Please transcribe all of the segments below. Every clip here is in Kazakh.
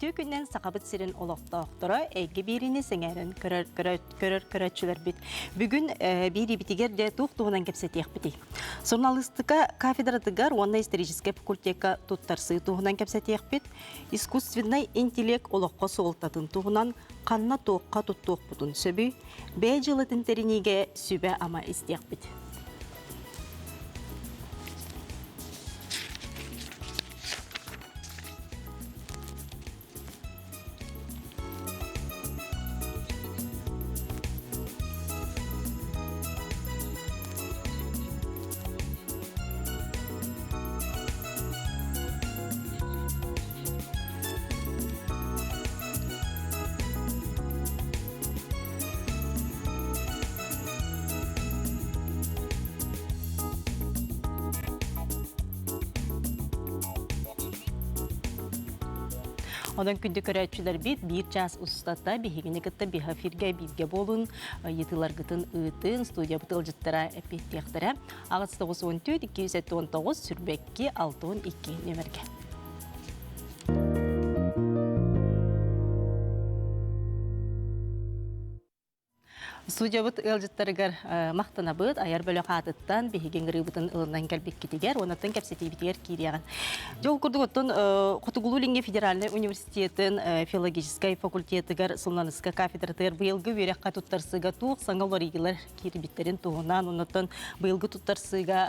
Ütü gündən saqabıt sirin olaqtaqtıra əggi birini sengərin körətçülər bit. Bugün biri bitiger de tuğduğundan kepsetiyek biti. Журналистика кафедратыгар, онна историческая факультетка туттарсы туғынан кепсетiyek бит. Искусственный интеллект олаққа солтатын туғынан қанна тоққа туттуқ бұтын сөбі. Бәй жылытын терінеге сөбі ама істек бит. Ondan күнді көрәтшілер бит, bir час ұстатта, бігігіне кітті бігафирге бізге болын, етілар күтін ұйтын, студия бұтыл жыттыра әпеттектірі. Ағыз 914-219 сүрбекке 612 нөмірге. Студия бұт ұлжыттарығар мақтана бұд, аяр бөлі қатыттан, бейген ғырыбытын ұлынан кәлбек кетегер, онаттан кәпсеті бітігер кейрияған. Жол күрдік оттын Құтығулулинге Федеральный университетін филологическай факультетігер сұлнанысқа кафедратығар бұйылғы өрекқа тұттарсыға туық саңғал оригілер кейрібіттерін туғынан, онаттан бұйылғы тұттарсыға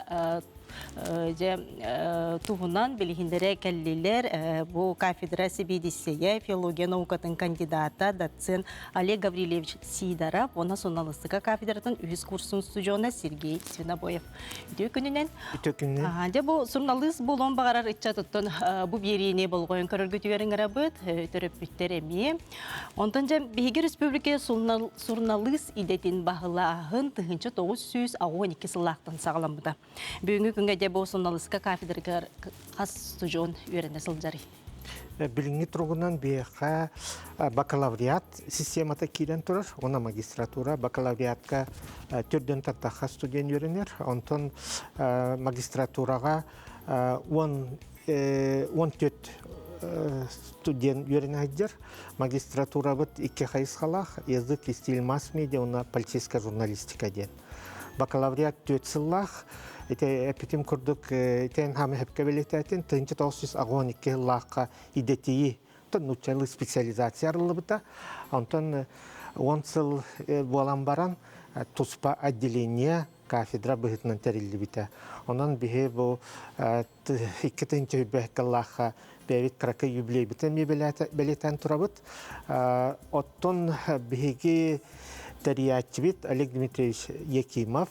туғынан білігіндері кәллелер бұл кафедра себедесеге филология наукатын кандидата доцент Олег Гаврилевич Сидоров, оны журналистика кафедратын үйіз курсын студионы Сергей Свинобоев. Үтө күнінен? Үтө күнінен. Бұл журналист болуын бағарар үтча тұттын бұл берейіне болғойын көріргі түйерін ғарабыд, өтіріп бүттер әме. Онтан жа Бейгі Республика журналист идетін бағылағын тұхынчы 912 сылақтан сағылан бұда. Бүгінгі күнге де бұл журналистика кафедрыгар қас студион үйеріне сылжары. Билинги тұрғынан бейқа бакалавриат системата кейден тұрыр, она магистратура, бакалавриатқа түрден таттақа студент үйренер, онтон магистратураға 14 студент үйрене айдер, магистратура бұд 2 қайыз қалақ, езік, стиль, масс-медиа, она полицейская журналистика ден. Бакалавриат 4 сыллақ, Эпитим күрдік тен хамы хепке белететін, тыңчы 912 лаққа идетейі, нучалы специализация арылы бұта. Онтан 10 сыл болан баран туспа отделение кафедра бұғытынан тәрілі біта. Онан бігі бұл 2 тыңчы бәккі лаққа бәвет кракы юбилей бітен белетен тұра бұд. Оттон бігі тәриятчы Олег Дмитриевич Якимов,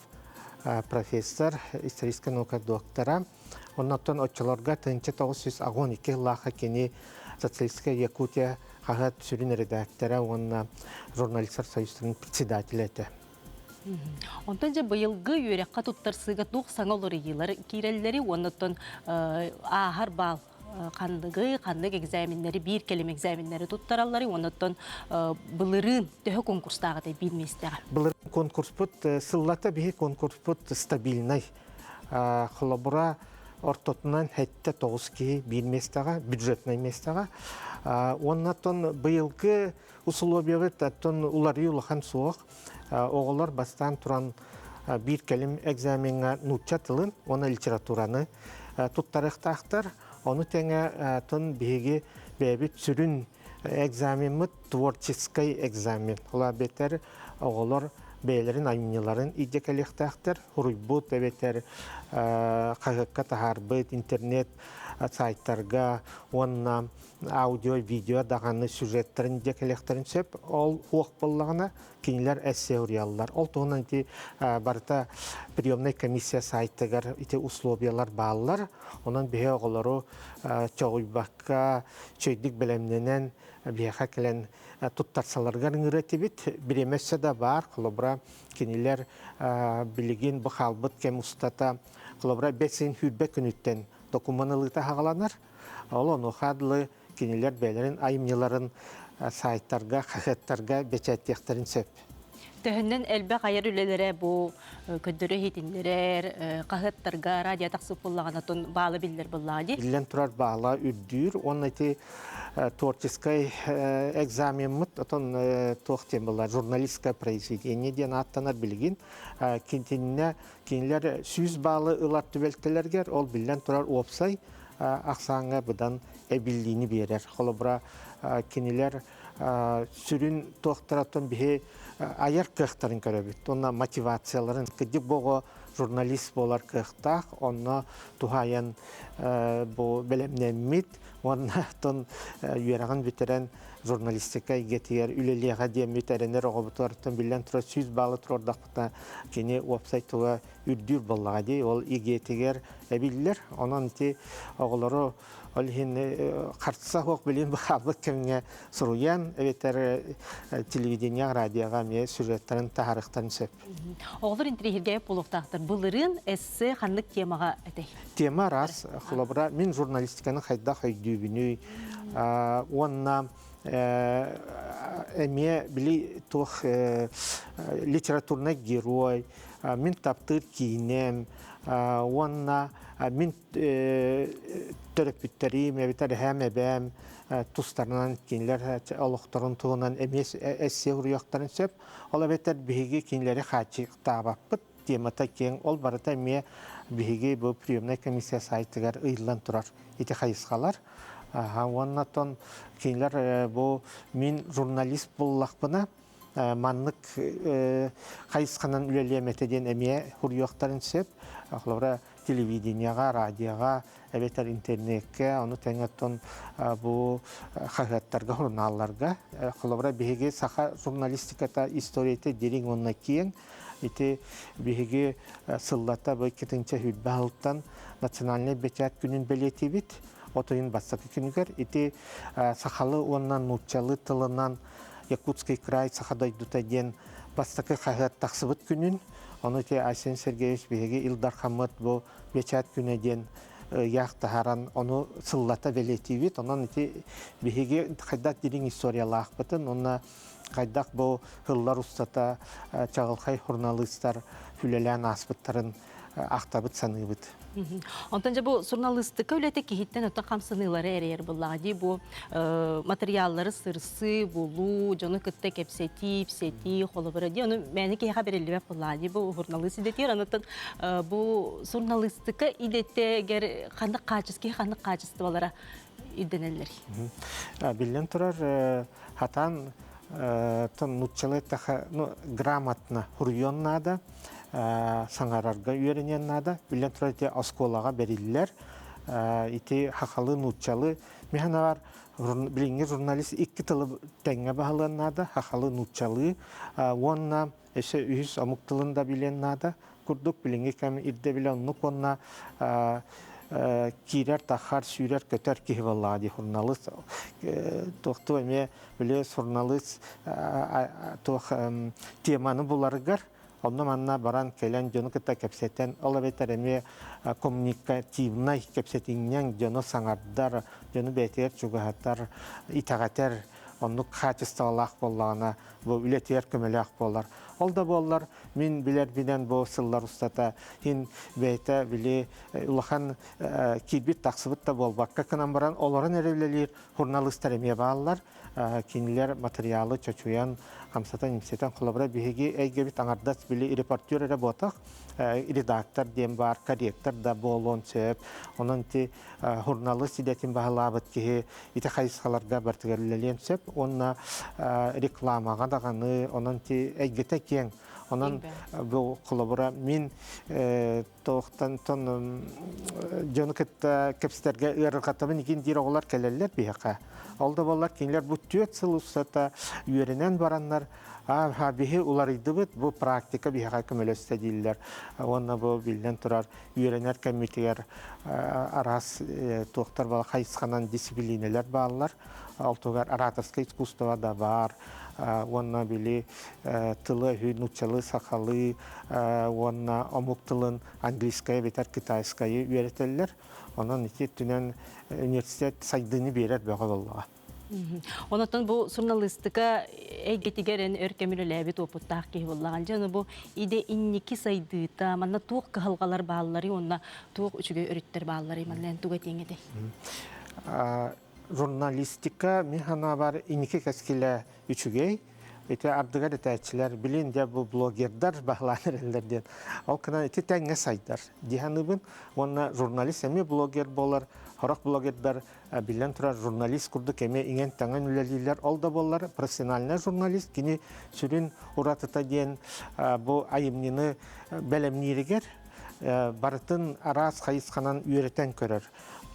профессор, историческая наука доктора. Оннан отчаларга 1912 лаха кені социалистская Якутия қағат сүрін редактора, онна журналистер союзының председателі әті. Онтан же бұйылғы үйрекқа тұттарсыға тұқ саңал оригилар кейрелері, оннан ағар бал қандық экзамендері, бір келем экзамендері тұттаралары, оннан бұлырын төхі конкурстағы да білместіға. Бұлырын конкурс бұд, сыллата бігі конкурс бұд стабильнай. Құлабыра ортотынан әтті 9 кейі білместіға, бюджетнай местіға. Оннан бұйылғы условиявет, улары ұлыған соқ, оғылар бастан тұран бір келем экзаменға нұтчатылын, оны литератураны тұттарықтақтар. Оны тәңі тұн бейге бәбіт сүрін экзамен мұт, творческий экзамен. Ола бетер оғылар бәйлерін, айменеларын идекалектақтыр. Хұрыйбұт, әбетер қағыққа тағарбыт, интернет сайттарға, онна аудио, видео дағаны сюжеттерін идекалектерін сөп, ол оқ болағына кейінлер әссе ұриялылар. Ол тұғынан барыта приемный комиссия сайттығар условиялар бағылар. Онан бейе оғылары чоғылбаққа, чөйдік білемненен бейеқа кілен тұттарсаларғар үңіреті бит. Біремесі да бар, қылыбыра кейінлер білеген бұқалбыт кем ұстата, қылыбыра бәсін хүрбек күніттен документалыта хағаланар. Ол оны қадылы кейінлер бәлерін, айымнеларын сайттарға, қағаттарға бәчәттектерін сөп. Төһүннән әлбә хайыр үлеләре бу көддөрө хитинлерер, кахыттарга радио тақсып буллаганатын баалы биллер буллади. Билен турар баала үрдүр, он эти творческий экзамен мыт, отон тохтем была журналистское произведение ден аттанар билгин. Кинлер сүз баалы ылар түбелтелергер, ол билен турар опсай ақсаңа бұдан әбілдейіні берер. Холобра кинилер сүрін тоқтаратын бе аяр кықтарын көрөбіт. Онна мотивацияларын кіді боғы журналист болар кықтақ, онна тухайын белемнеммит, онна тон үйерағын бітерен журналистика гетигер үлелеға демет әренер оғабытуарттан білен тұра сүз балы тұрордақпыта кені уапсайтуға үрдүр боллаға дей, ол игетигер әбілдер, онан те оғылары ол қартыса хоқ білен бұқабық кемге сұруян, әбеттер телевидения, радиоға ме сюжеттарын тағарықтарын сөп. Оғылыр интерегерге болуқтақтыр. Бұлырын әсі қанлық темаға әтей? Тема рас, құлабыра, мен журналистиканың қайда қайдүйбіні, онна әме білі тұқ литературный герой, мен таптыр кейінем, онна мен төрөппүттәрим, әбетер һәм әбәм, тустарынан кейінлер олықтарын туғынан әмес әссе ұрияқтарын сөп, ол әбетер бігі кейінлері қачы табаппыт, темата кен, ол барыта әме бігі бұл приемный комиссия сайтығар ұйылан тұрар, еті қайысқалар. Оннатон кейінлер бұл мен журналист боллақпына, манлык қайысқанан үлелеметеден әме ұрияқтарын сөп, ақылыра телевиденияға, радиоға, әбетер интернетке, оны тәңеттон бұл қағаттарға, журналларға. Құлыбыра бігеге сақа журналистиката историяты дерің онына кейін, еті бігеге сыллата бұл кетінші хүлбі халықтан национальный бәтят күнін бәлеті бет, отойын бассақы күнігер, еті сақалы онынан нұтчалы тылынан Якутский край сақадай дүтәден бастақы қағат тақсыбыт күнін, оны те Айсен Сергеевич бігеге Илдар Хамыд бұл бәтят күнеден яқтағаран, оны сыллата бәлеті бет, онан бігеге қайдақ дерің историялы ақпытын, оны қайдақ бұл ғыллар ұстата чағылқай журналистар хүлелән аспыттарын ақтабыт саныбыт. Онтан бұл журналистика өлеті кейттен өтті қамсынылары әрер бұллағыды. Бұл материаллары сырсы, бұлу, жоны күтті кепсети, қолы бірі. Оны мәні кейға берелі бұллағыды. Бұл журналист едетер. Онтан бұл журналистика едетті қандық қачысты балара иденелер. Білден тұрар хатан нұтчалы грамотно хұрйон нада, саңарарға үйерінен нада, білден тұрар осколаға берілілер, хақалы нұтчалы. Механа бар, білінге журналист 2 тылы тәңе бағылын нада, хақалы нұтчалы, онна әші үйіз омықтылында білен нада, күрдік білінге кәмі ирде білен ұнық, онна кирер тахар сүйрер көтер кихи баллади журналист тоқты эме биле журналист тох теманы буларыгар онна манна баран келен жону кыта кепсетен ол бетер эме коммуникативный кепсетиңнен жону саңардар жону бетер чугахаттар итагатер оннук качестволах боллагана бу үлетер көмөлөк болар. Ол да болар, мен билер биден бу сыллар устата, хин бейте били улахан кирбит тақсыбыт да болбакка кынан баран, оларын әревлелер журналистар эме баалар, кинилер материалы чочуян, хамсатан, имсетан қолабыра бігеге әйгебит аңардас били репортер работах, редактор дем бар, корректор да болон сөп, онын ти журналист идетин бағалабыт кеге ите қайысқаларға бартығарлелен сөп, онына рекламаға дағаны, онын ти әйгеті кен, онын бұл қолабыра мен тоқтан тон жоны кітті кепстерге ұрықатымын екен дейір оғылар кәлелер бейқа. Олда болар кенлер бұл 4 сыл ұстата үйерінен баранлар, бейі уларыды бұд, бұл практика бейға көмелесті дейілер. Онна бұл білден тұрар үйерінер кәмметігер арас тоқтар бала қайысқанан дисциплинелер балылар. Алтуғар ораторское искусство да бар. Онна білі тылы, нұтчалы, сақалы, онна омук тылын английская, бетер китайская үйеретелер. Онан түнен университет сайдыны берер бөға болуға. Онотон бу журналистика эйгетигерен өркөмүлөлөбүт опуттаак ки боллаган жана бу иде инники сайдыта манна тук калгалар баалары онна тук үчүгө өрүттөр баалары манлен туга теңеде. Журналистика механа бар иники кескиле үчүгей. Эти ардыгар этәчилер билин де бу блогердар баһланерлерден. Ал кына эти тәңгә сайдар. Диханыбын онна журналист эме блогер болар, харак блогердар билен тура журналист курдук эме иген таңан үлелилер ал да болар, профессиональный журналист кини сүрүн уратыта ден бу айымнины белемниригер барытын арас хайысканан үйрөтен көрөр.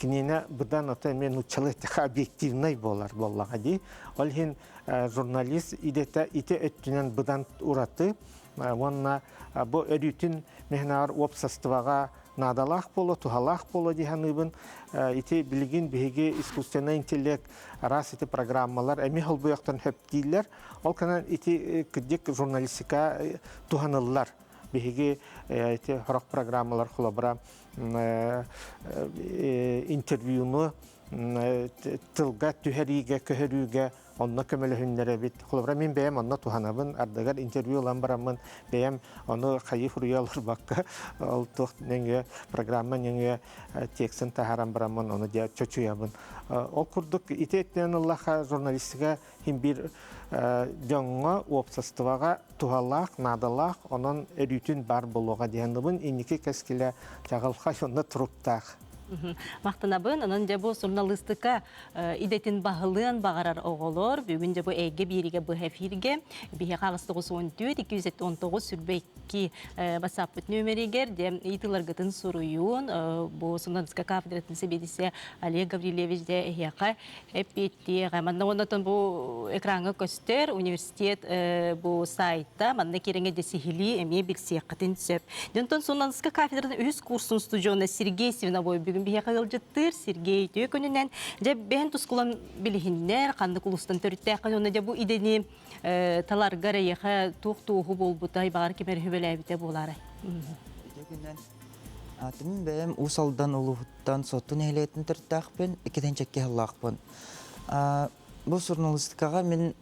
Кинене бұдан ота мен учалытыға объективнай боллаға дей. Ол хен журналист ите өттінен бұдан ураты. Онна бұл өрүтін мехнар опсастываға надалақ болу, тухалақ болу дейханыбын. Ите білген беге искусственный интеллект арас ите программалар әме ол бұяқтан хөп дейлер. Ол канан ите күддек журналистика туханылар. Беге хорок программалар хулабыра интервьюну тылга түһәриге көһөрүгө онна көмөлөһүннәре бит хулабыра мен бәям онна туханабын ардагар интервью лан барамын бәям оны хайы фурыялар бакка ол тох неңе программа неңе текстен тахарам барамын оны дия чочуябын ол курдук итеттен Аллаха журналистика хим бир жаңга опсастывага тухалак надалак онон өрүтүн бар болуга дияндыбын инники кескиле жагалха онна туруптак. Мақтанабын, анан жабу журналистика идетин бағылын бағарар оғылыр. Бүгін жабу әйге бириге бұ әфирге, бейе қағысты 219 сүрбекки басап бүт нөмерегер, де итылар ғытын сұруйын. Бұ журналистика кафедратын себедісе Олег Гаврилевич де әйеқа әпетті. Манна онатын бұ экранға көстер, университет бұ сайтта, манна кереңе де сихили әме бір сияққатын сөп. Дентон журналистика кафедратын өз курсын студионы Сергей Севнабой бүгін бия кагылжыттыр Сергей төкөнүнөн же бен тускулан билихиннер канды кулустан төрүттәккан оны же бу идени талар гараяха туктугу болбутай бар кемер хөбеләбите булары. Төкөннөн атым бем усалдан улуттан сотун элетин төрттәкпен икеден чекке халлакпын. Бу журналистикага мен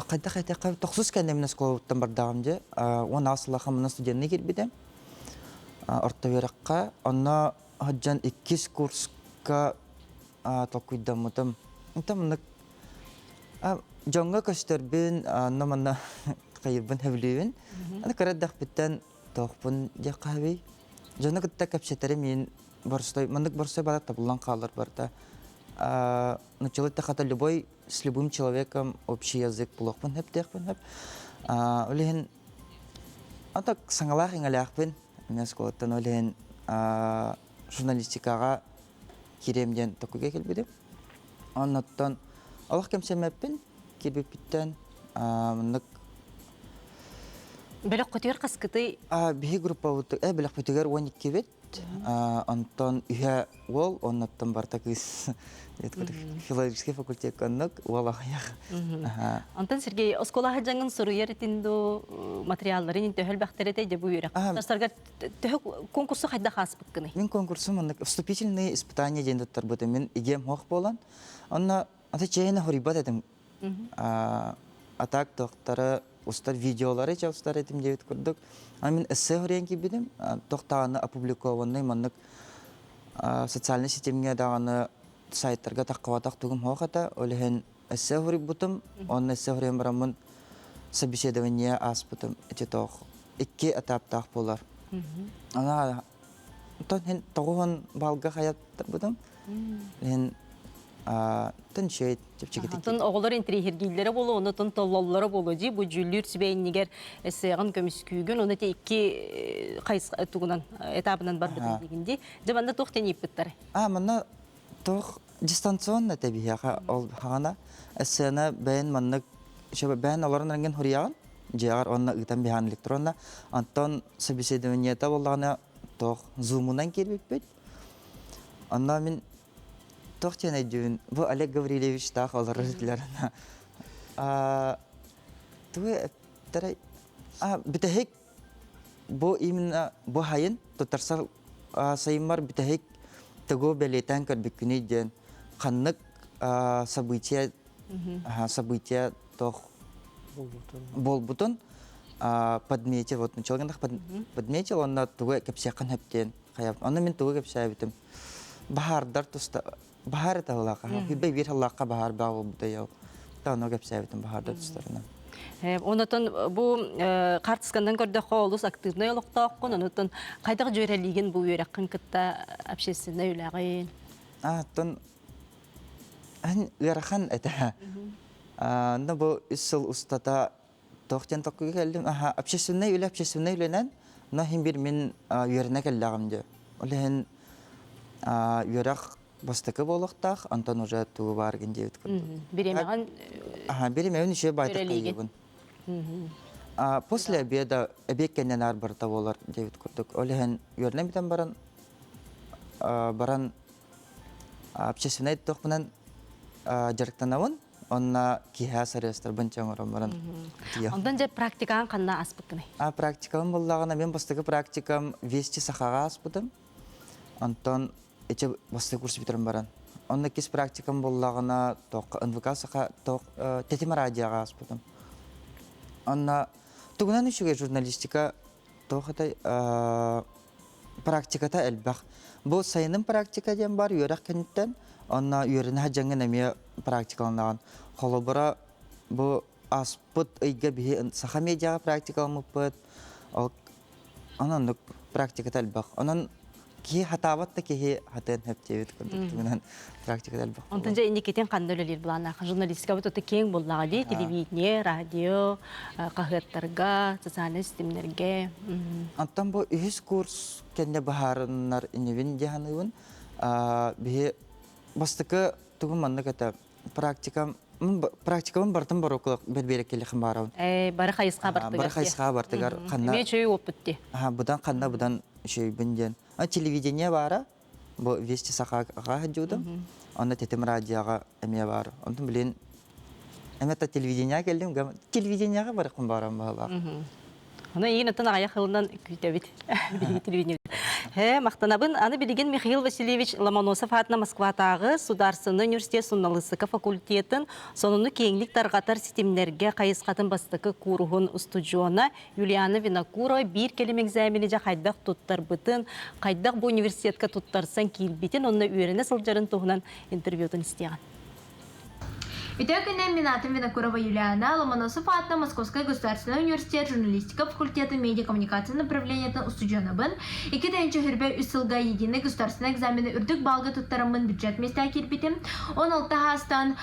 кайта тохсус кендемне сколуттан бардагым же, оны асылахамына студентне кирбидем. Ортоверакка анна хаджан 2 курска токуйдамытым. Тамнык жаңга көстөрбүн намана кайырбын хевлебин. Аны карадак биттен токпун жакаби. Жана кытта капчетери мен борстой, мындык борстой бара табылган калыр барда. Началось хата любой с любым человеком общий язык блокпун хептекпин хеп. Олен атак сангалах ингалахпин. Мен скоттан олен журналистикага киремден токуга келбедим. Аннаттан Аллах кемсемеппин кирбиптен мындык Белек көтөр каскыты бихи группа бут белек бүтөгөр 12 бет. Антон үһә ол оннаттан бартакыс филологический факультет каннык валахяк. Антон Сергей оскола хаҗаңын соруяр итинду материалларын төһөл бактерете де буйрак. Тастарга төһө конкурсы хайда хас быккыны. Мен конкурсым мындык вступительные испытания дендеттер бут мен игем хок болан. Анна ата чейне хорибат этим. Атак доктора устар видеолары чалстар этим дебит курдук. Мен эссе хорен кибидим. Доктаны опубликованный мындык социальный системге даганы сайттарга таккаватак тугум хоката олен эссе хориб бутум. Он эссе хорен барамын собеседование аспутум эти тох. 2 этаптах болар. Ана тон тогон балга хаяттар бутум. Мен тынчет чепчекет. Тон оголор интригергиллери болу, оны тон толлоллары болу ди, бу жүлүр сибейнигер эсеган көмүскүүгүн, оны те 2 кайыс тугунан этабынан бар дегенди. Жабанда токтен иппеттер. Мына тох дистанционно табияга ол хана эсена бен маннык шеба бен аларын ренген хориян жагар онна итан бихан электронна антон собеседование та болгана тох зумунан кирбиппет. Анна мен тохтен айдын бу Олег Гаврилевич та халарлыкларына. Туе тарай битехек бу именно бу хайын тотарсал саймар битехек того белетан кар бикүниден ханнык события тох болбутун подметил, вот начал подметил, он на тугай кепсяхан хептен хаяп, он мен тугай кепсябитим. Бахардар туста бахар это лака, хибей вир лака бахар багу будаял. Та он кепсябитим бахардар тустарына. Онотон бу картыскандан көрдө холус активный олуктооккун, онотон кайдак жөрелиген бу үйрөккөн кытта общественный үлагын. Тон ан урахан это. На бу исыл устата тохтен токку келдим. Общественный үленен, но хим бир мен үйрөнө келдагымды. Олен үйрөк бастыкы болуктак, антон уже туу бар генде өткөн. Биремеген Беремеген еще байтак. После обеда обедкенен арбарта болар деп көрдүк. Олен үйрөнө битен баран общественный тохмунан жарыктанабын. Онна кихас арестер бынчаңырам баран. Ондан же практикаан кандай аспыттыны? Практикам боллагана мен бастыгы практикам вести сахага аспытым. Антон эче бастыгы курс битерим баран. Онна кис практикам боллагана ток НВК саха ток тетима радиога аспытым. Онна тугунан үшүгө журналистика тохатай практиката элбах. Бу сайынын практика ден бар үйрөк кенттен. Онна үйрөнө жаңы неме практикаланаган. Холобора бу аспыт ыйга бие саха медиага практикаламыппыт. Анан практиката элбах. Анан ки хатабатта ки хатен хептебит көрдүк. Практиката элбах. Онтон же индикетен кандай элер булана журналистика бут кең боллагы, телевидение, радио, кагыттарга, социаль системлерге. Антон бу 100 курс кенде бахарыннар иневин жаhanыбын. Бие бастыкы тугун манна ката практикам бартын барокулак берберекеле хымбарабын. Бары хайыска бартыгар. Бары хайыска бартыгар канна. Мен чөй опытты. Будан канна будан шөй бинден. Телевидение бара. Бу вести сахага хаджудым. Аны тетем радиога эме бар. Онтон билен эмета телевидение келдим. Телевидениега бары хымбарам бала. Аны ийин тана аяк хылынан күтөбит. Телевидение. Мақтанабын, аны билеген Михаил Васильевич Ломоносов атына Москватағы Сударсыны университет журналистика факультетін сонуны кеңлік тарғатар системлерге қайысқатын бастықы курухын студиона Юлиана Винокурова бір келем экзамені жа қайдақ тұттар бұтын, қайдақ бұл университетке тұттарсан келбетін, онына үйрене сылжарын тұғынан интервьютын істеген. Итогенен Минатым Винокурова Юлиана, Ломоносов атына Московский государственный университет журналистика факультеты медиакоммуникация направлениетін студионабын. 2-нче хирбе үсілға единый государственный экзамены үрдік балғы тұттарымын бюджет места келбетім. 16 хастан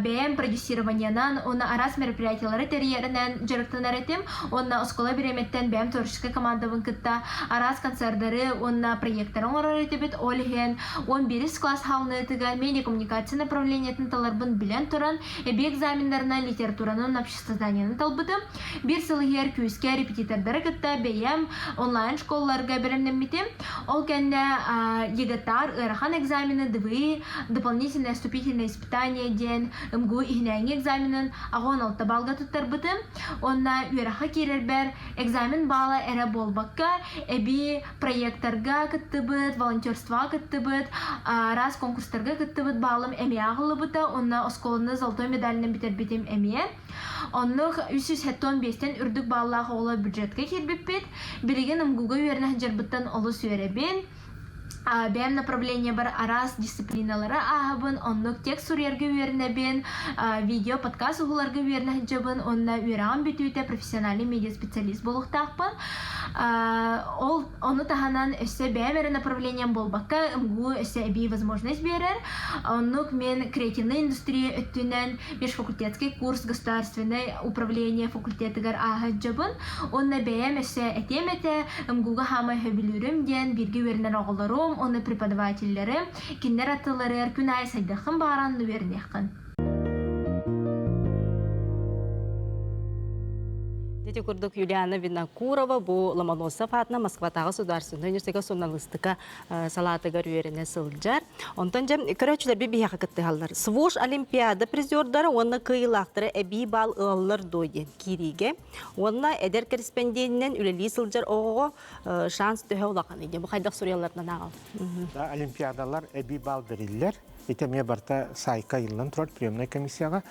БМ продюсированиянан, оны арас мероприятиялары терьерінен жарықтанар етім. Оны оскола береметтен БМ творческой командабын кытта арас концердары, оны проекттарын орар етебет. Олген 11 класс халны етігі медиакоммуникация направлениетін таларбын білен тұран. Эби экзамендарына литературанын обществознаниянын талбыты. Бир сылыгер күйіске репетитордары кытта БМ онлайн школаларга беремнеммити. Ол кәнне егеттар ырахан экзамены ДВИ, дополнительное вступительное испытание ден, МГУ ихнәңі экзаменын ағон алты балға туттарбыты. Онна ыраха керербер экзамен бала әрі болбаққа, эби проекттарға кыттыбыт, волонтерства кыттыбыт, раз конкурстарға кыттыбыт балым әме ағылы бұта, онна осколыны золотой медалінен бітербетім әме. Оннық 375-тен үрдік баллағы олы бюджетке кербеппет. Білеген МГУ-ға үйеріне жарбыттан олы сүйеребен. Бәм направление бар арас дисциплиналары ағабын, оннық текст сурерге үйерінебен, видео, подкаст ұғыларға үйеріне жабын, онна үйераған бетуіте профессиональный медиа специалист болуқтақпын. Оны тағанан өсі бәм әрі направлением болбаққа МГУ өсі әбей возможность берер. Оннық мен креативный индустрия өттінен межфакультетский курс государственное управление факультетігер ағы жабын. Онна бәм өсі әтеметі МГУ-ға хамай хөбілерім ден бірге үйерінен оғыларым, оны преподавательлері, кендер аттылары, күн ай сайдақын бағаранны вернеқін. Дети курдук Юлиана Винокурова, бу Ломоносов атына Москватағы Сударсыны университетка журналистика салатыгар үйеріне сылжар. Онтан жем көрөчүлөр бие хакытты халдар. Свош олимпиада призердары оны кыйлактыры эби бал ыллар дойден кириге. Онна эдер корреспондентинен үлели сылжар ого шанс төһө улакан иде. Бу кайдак сурыялардан агал. Олимпиадалар эби бал берилер. итеме барта сайка йыллан турар приемный комиссияга.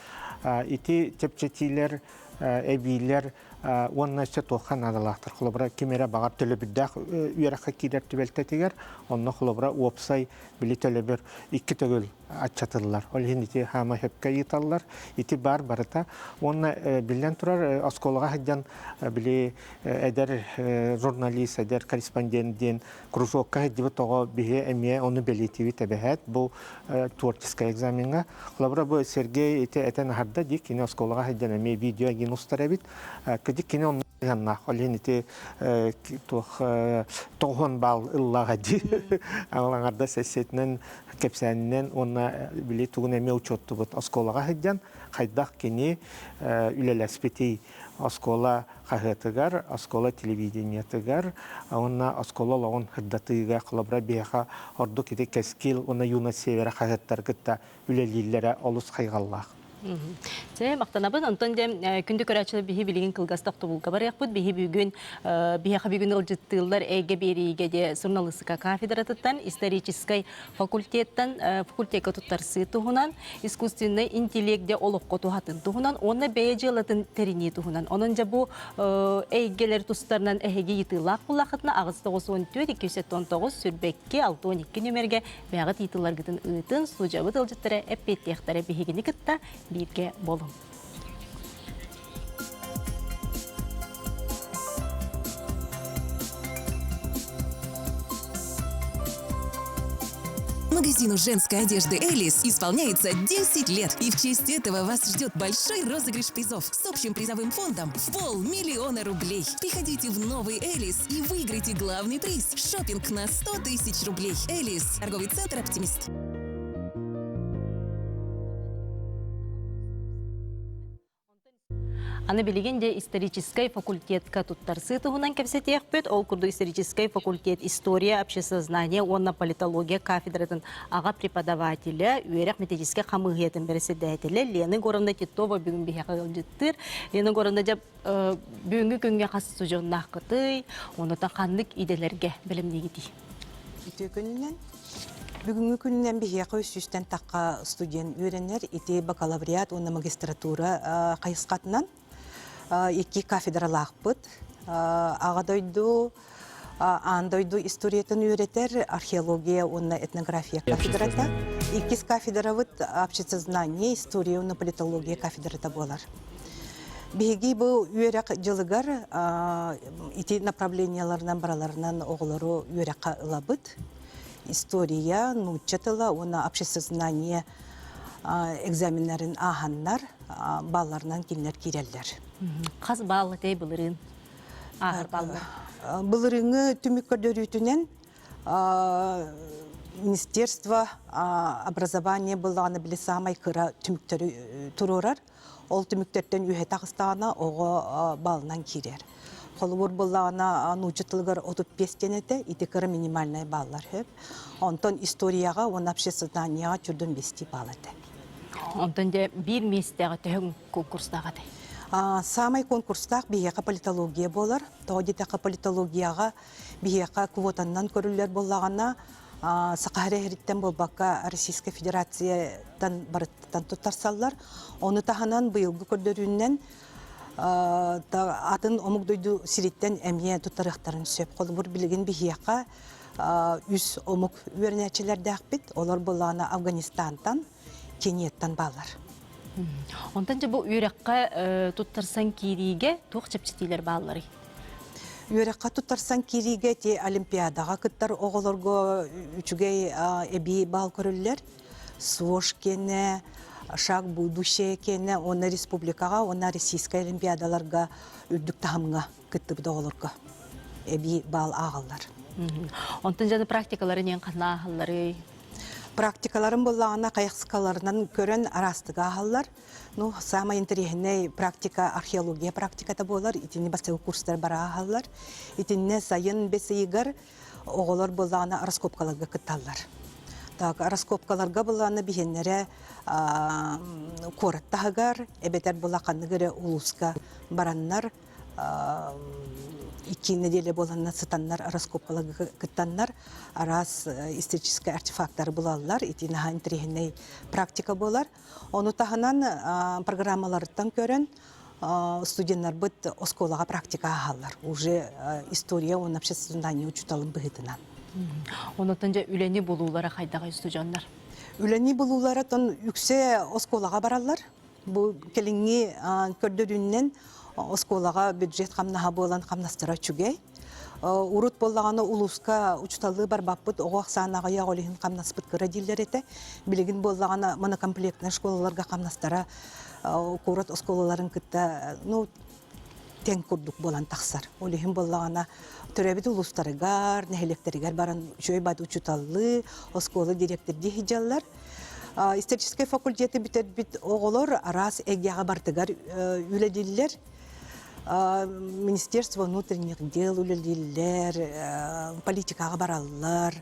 Ити тепчетилер, эбилер, онна се тохан адалактар. Холобра кемера багар төлөбүддак үйракка кидер түбелтетигер, онна холобра уопсай били төлөбөр 2 төгөл ачатылар. Ол хинити хама хепке йыталлар. Ити барта онна билен турар осколага хаджан били эдер журналист, эдер корреспондент ден кружокка хаджыбы того бихе эмие оны белитиви тебехет. Бу творческая экзаменга. Холобра бу Сергей ити этен харда дик кини осколага хаджан эмие видео ген устарабит. Кыдик кини онна янна. Ол хинити тохон бал ыллага ди. Алаңарда сессетнен кепсәннен онна били тугун эме учетту бут осколага хаджан хайдак кини үлелеспити оскола хахетыгар, оскола телевидениятыгар, онна оскола лагон хиддатыга кылабра беха орду кити кескил онна юна севера хахеттар гытта үлелиллере олус хайгаллах. Те мактанабын онтон де күндү көрәчеле бихи билеген кылгастакты булга бар якпыт бихи бүгүн бихи бүгүн ылжыттылар эге бериге де журналистика кафедраттан исторический факультеттан факультетка туттарсы тугунан искусственный интеллект де олокко тухатын тугунан онна бейжелатын терини тугунан онон же бу эйгелер тустарынан эге йытылак булакытна агысты 94 219 сүрбекке 612 нөмерге бягыт йытылар гытын ытын сужабы ылжыттары эппеттехтары бихигини кытта birge bolun. Магазину женской одежды «Элис» исполняется 10 лет. И в честь этого вас ждет большой розыгрыш призов с общим призовым фондом в 500 000 рублей. Приходите в новый «Элис» и выиграйте главный приз – шопинг на 100 000 рублей. «Элис» – торговый центр «Оптимист». Аны билигенде исторический факультетка туттарсы тугунан кепсетехпет, ол курду исторический факультет история, обществознание, онна политология кафедратын ага преподавателя, үйрек методический хамыгетін берседәтелі, Лена Горовна Титова бүгін бейхаға жыттыр. Лена Горовна жап бүгінгі күнге қасы жоғынақ қытай, онытан қандық иделерге білімне кетей. Бүгінгі күнінен бейхеқі үстістен таққа студент үйренер, ити бакалавриат, оны магистратура қайысқатынан, екі кафедралақ бұд. Ағадойду, андойду историятын үйретер, археология, оны этнография кафедрата. Икис кафедра бұд, обществознание, история, оны политология кафедрата болар. Беги бұл үйрек жылығар, ити направленияларынан бараларынан оғылары үйрекқа ылабыд. История, нучатыла, оны обществознание экзаменлерин аханнар, балларынан келінер керелдер. Қаз балы дей бұлырын? Ағыр балы? Бұлырыңы түмік көрдөрүйтінен Министерство образования бұлағаны білі самай қыра түміктері тұрорар. Ол түміктерден үйет ағыстағына оғы балынан керер. Холур бұлағына нучатылығыр 35 денеті, итекірі минимальный баллар хөп. Онтон историяға, он обществознанияға түрден 5 балады. Онтон де бір местегі түйін конкурстағы дей? Самай конкурстақ бейеқа политология болар. Тоғдетеқа политологияға бейеқа квотаннан көрілер болағына Сақары әріттен болбаққа Российская Федерациядан барыттан тұттарсалар. Оны тағанан бұйылғы көрдерінен атын омугдойду сиреттен әмие тұттарықтарын сөп. Қолы бұр білген бейеқа үз омуг өрнәчелерді ақпет. Олар болағына Афганистантан, Кенияттан балар. Онтан же бұл үйрекқа тұттарсан кейриге тоқ чепчетейлер балары? Үйрекқа тұттарсан кейриге те Олимпиадаға күттар оғылырғы үчігей әбей бал көрілер. Свош кені, шаг будуше кені, оны республикаға, оны Российская Олимпиадаларға үрдік тағымға күтті бұда оғылырғы әбей бал ағылар. Онтан жады практикалары нен қана ағылары? Практикаларын болағына қайықсықаларынан көрін арастыға ағылар. Самый интересный практика, археология практиката болар, итini басты курстар бара ағылар. Итini сайын бесі егір оғылар болағына араскопкаларға күтталар. Араскопкаларға болағына бейінлері қораттағығар, әбетер болақанығыры улуска бараннар 2 неделе боланна сытаннар араскопкалыгы кыттаннар арас исторический артефакттар булаллар итинаха интерехиней практика болар. Оны таханан программаларыттан көрөн студенттар быт осколага практика ахаллар. Уже история он общественный учуталым быгытынан. Онотон же үлени болуулара кайдагы студенттар. Үлени булулары тон үксе осколага баралар. Бу келинги көрдөрүннен осколага бюджет камнаха болан камнастыра чүгей. Урут боллаганы улуска учталы бар баппыт оғақ санаға яғолихин камнаспыт кыра дилер ете. Билигин боллаганы монокомплектный школаларга камнастыра курат осколаларын кытта тең курдук болан тақсар. Олихин боллаганы төрөбит улустарыгар, нехелектеригер баран жөй бад учталы осколы директор дихиджаллар. Исторический факультеты бит оголор арас эгяга бартыгар үледиллер. Министерство внутренних дел үледиллер, политикага бараллар,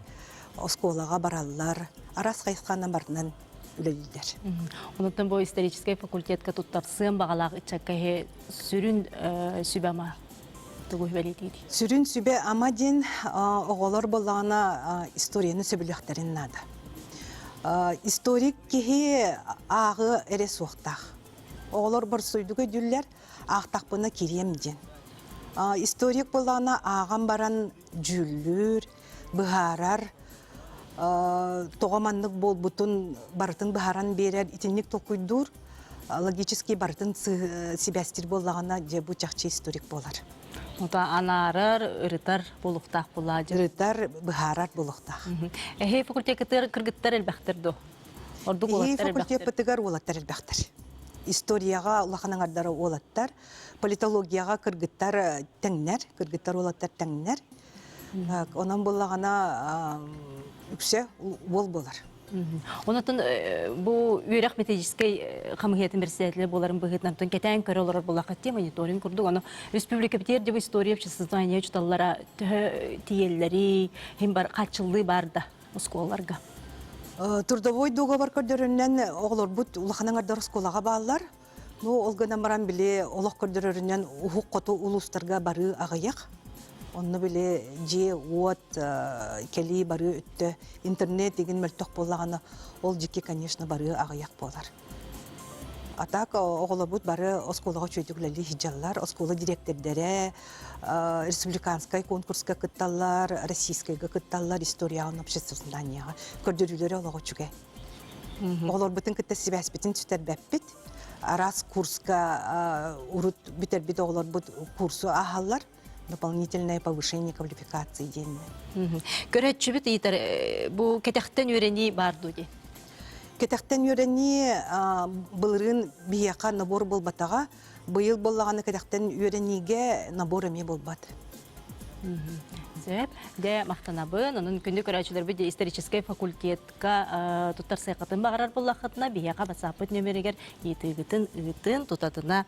осколага бараллар, арас кайткандан бартынан үледиллер. Онотон бу исторический факультетка туттарсын багалак ичаккае сүрүн сүбама тугу белетиди. Сүрүн сүбе амадин оголор боллагана историяны сөбүлөктерин нада. Историк кихи ағы эре суқтақ. Оғылар бір сөйдігі дүллер ақтақпына керемден. Историк болағына ағам баран жүллүр, бұғарар, тоғаманлық бол бұтын барытын бұғаран берер, итінлік тоқуйдур, логический барытын себәстір болағына жебу жақчы историк болар. Ота анарар, ырытар болуқтақ болады. Ырытар, бұғарар болуқтақ. Эхей факультеттер кыргыттар элбәхтерді. Эхей факультет бітігер олаттар элбәхтер. Историяға улақаның ардары олаттар, политологияға кыргыттар тәңнер, кыргыттар олаттар тәңнер. Онан болағана үксе ол болар. Онотон бу үйрәк методический хамыгеты мерседле боларын быгытнартон кетен көрө олар булакатты мониторинг курдук. Аны республика битер деп история обществознания чуталлара тиеллери хим бар качылы барда осколларга. Трудовой договор көрдөрүннән оглор бут улаханың ардар осколага баалар. Ол гына баран биле олох көрдөрүннән ухук коту улустарга бары агаяк. Онны биле же от кели бары үтті интернет деген мөлтөк болағаны ол жеке, конечно, бары ағаяқ болар. Атак оғылы бұд бары осколаға чөйдігілі хиджалар, осколы директордері, республиканскай конкурска кытталар, российскайга кытталар, историяғын обществознанияға көрдөрүлері олығы чүге. Оғылар бұтын кытта себәс бітін түтер бәппіт, арас курска урут бітер біт оғылар бұд курсу ағалар, дополнительное повышение квалификации деньги. Көрәтчі біт етер, бұл кетектен өрені барды де? Кетектен өрені бұлырын бияқа набор бол батаға, бұйыл болағаны кетектен өренеге набор әме бол баты. Де мақтанабын, оның күнді көрәтшілер бүде исторический факультетка тұттар сайқатын бағарар болақытына бияқа басапыт нөмерегер етігітін үгітін тұтатына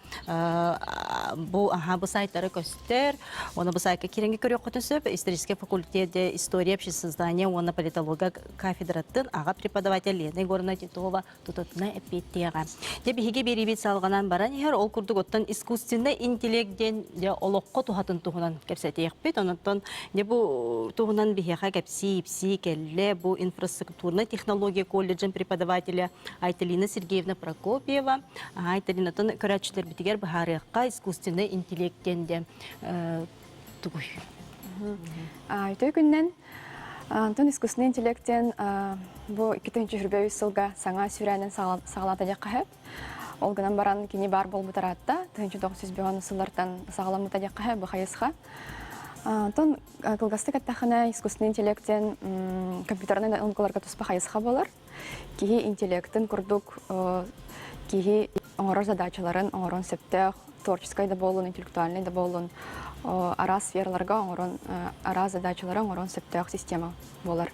бұл сайттары көстер. Оны бұл сайқа керенге көрі құтысып, исторический факультетде история обществознания, оны политология кафедраттың аға преподаватель Лена Горна Титова тұтатына әппеттеға. Де бігеге беребет салғанан баран егер ол күрдік оттан искусственный интеллектден олыққа тұхатын тұғынан кәпсәтейік бет. Онықтан бу тугунан бихеха кепси келле бу инфраструктурный технология колледжин преподавателя Айталина Сергеевна Прокопьева. Айталинатын көрәтчілер бітігер бахарыққа искусственный интеллекттенде тугуй. Өтөй күннен антон искусственный интеллекттен бу 2000 жүрбөй сылга саңа сүрәнен сағалата жаққа Ол гынан баран кені бар бол бұтаратта 1900 сыллартан сағаламыта жаққа бу хайысқа. Тон кылгастык аттахана искусственный интеллекттен компьютерный онколарга туспа хайысха болар. Кихи интеллекттен курдук кихи оңорор задачаларын оңорон септех, творческой да болун, интеллектуальный да болун, ара сфераларга оңорон ара задачалары оңорон септех система болар.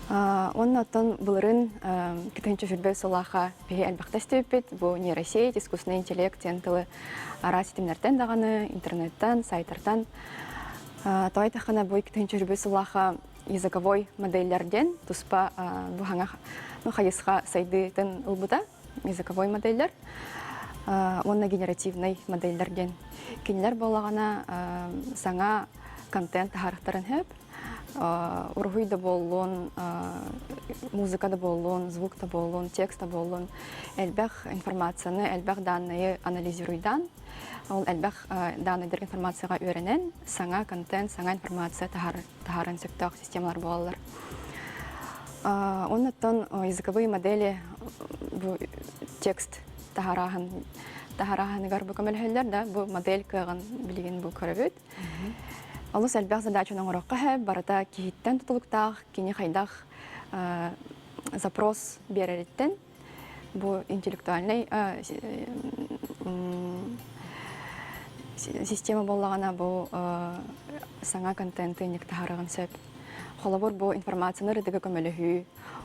Оннотон булырын китенче жүрбе солаха бе әлбәхтә степет, бу нейросеть, искусственный интеллект тылы ара системнәрдән даганы, интернеттан, сайттардан Той тахана бу китенче жүрбе солаха языковой модельләрдән туспа бу хаңа хайысха сайдытын улбута языковой модельләр. онна генеративный модельдерден. Кинилер болағана саңа контент характарын хөп, ургуй да болуын, музыка да болуын, звук да болуын, текст да болуын, әлбәқ информацияны, әлбәқ данные анализируйдан, ол әлбәқ данныйдер информацияға өренен, саңа контент, саңа информация тахарын сөктақ системалар болалар. Оннаттан языковые модели, текст тахараһыныгар бу көмөлһөллөр да бу модель кыгын билген бу көрөбүт. Алыс әлбәқ задачаның ораққа барата кихиттен тутулуктақ, кини хайдақ запрос беререттен. Бу интеллектуальный система боллағана бу саңа контенты нек тахарығын сөп. Холобор бу информацияны рыдыға көмөлөһүү,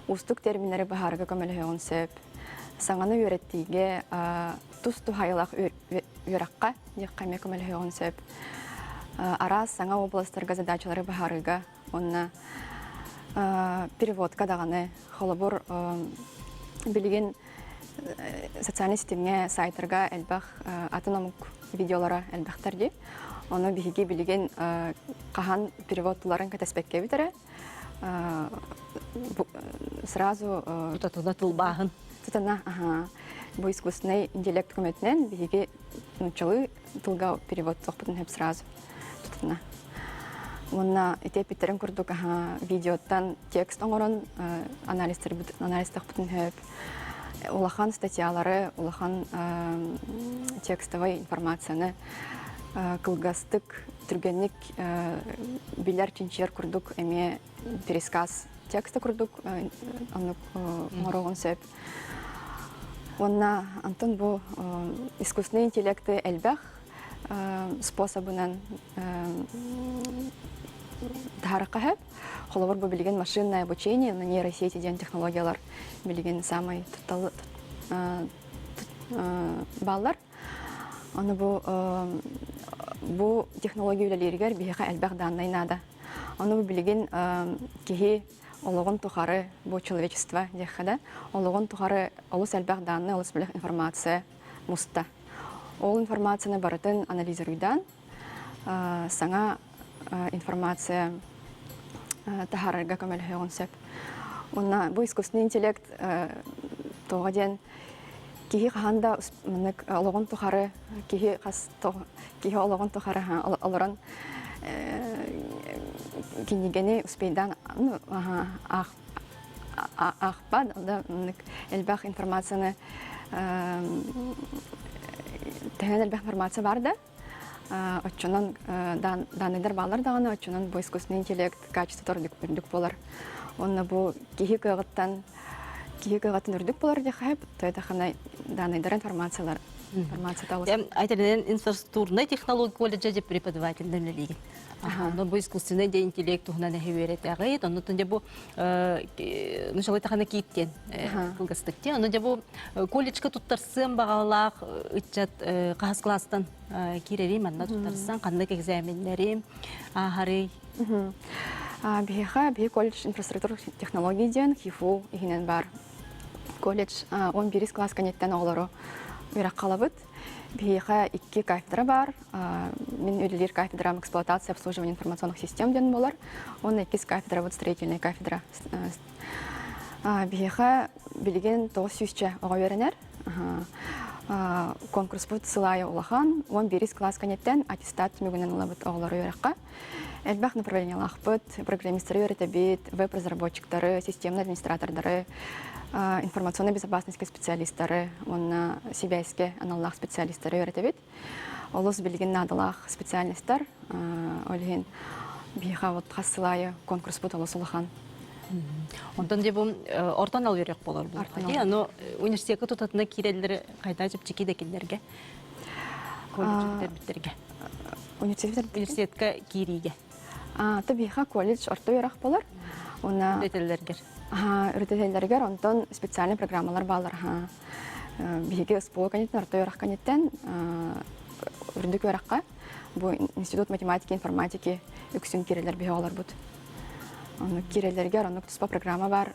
устук терминлери бахарыга көмөлөһүүн сөп. Саңаны үйреттиге тусту хайлақ үйраққа деккаме көмөлөһүүн сөп. Арас саңа областарға задачалары бахарыга, онна переводка дағаны, холобор билген социальный системге сайттарға әлбәқ атономик видеолара әлбәқтәрде. Оны биһиги билген кахан переводтуларын катаспекке битере. Сразу Тутатыгда тылбаһын. Тутана, бу искусственный интеллект көмөтүнөн биһиги нучалы тылга перевод сохпутун хеп сразу. Тутана. Онна эте питерен курдук видеотан текст оңорон анализдер бутун хеп. Улахан статьялары, улахан текстовый информацияны кылгастык, түргенник билер чинчер курдук, эме пересказ текста курдук, анны морогон сөп. Онна антон бу искусственный интеллекты әлбәқ способынан тахарыққа хөп. Холовар бу билген машинное обучение, на нейросети ден технологиялар билген самый баллар. Аны бу технологияларгер бихе әлбәқ данный нада. Аны бу билген кихи ологон тухары бу человечество дехада. Ологон тухары олус әлбәқ данный, олус билек информация муста. Ол информацияны барытын анализируйдан саңа информация тахарыга көмөлөһүүн сөп. Онна бу искусственный интеллект тоға ден кихи ханда мынык ологон тухары кихи ологон тухары олорон кинигени успейдан ахпад да мынык элбах информацияны тәһән элбах информация бар да. Оччонан данныйдар балар дағаны, оччонан бу искусственный интеллект качество тордук болар. Онна бу кихи кыгыттан үрдүк болар деп хайп, тойдахана данныйдар информация талыс. Айтырден инфраструктурный технология колледжа деп преподавательден леген. Но бу искусственный интеллект туһунан эһиберет агыйт, оннотон де бу нушалай тахана киттен кылгастыкте. Онно де бу колледжка туттарсын багалак ычат кахас класстан кирери манна туттарсан кандык экзаменнери ахары. Бихи колледж инфраструктура технологии ден хифу игинен бар. Колледж 11 класс канеттен оғлары үйрәк қалабыд. Бихи 2 кафедра бар. Мен үйлер кафедрам эксплуатация обслуживания информационных систем ден болар. Он 2 кафедра, вот строительная кафедра. Бихи билген 900 оға веренер. Конкурс бұд сылайы олахан. 11 класс канеттен аттестат мүгінен олабыд оғлары үйрәкқа. Эльбах направление лахпыт, программистеры өретебит, веб-разработчиктары, системный администратордары, информационной безопасности специалисттары, он сибайске аналлах специалисттары өретебит. Олус билген надалах специалисттар, олген биха вот хассылайы конкурс бұд олус олахан. Онтан де бұл ортан ал верек болар бұл. Но университетке тұтатына кирелері қайда жып чеки декендерге, колледждер біттерге. Университетке кириге. Табиха колледж орто ярах болар. Она үрдетеллергер онтон специальный программалар балар. Биге спол канеттен орто ярах канеттен үрдік яраққа. Бу институт математики, информатики үксін кирелер биге олар бұд. Кирелергер онық тұспа программа бар.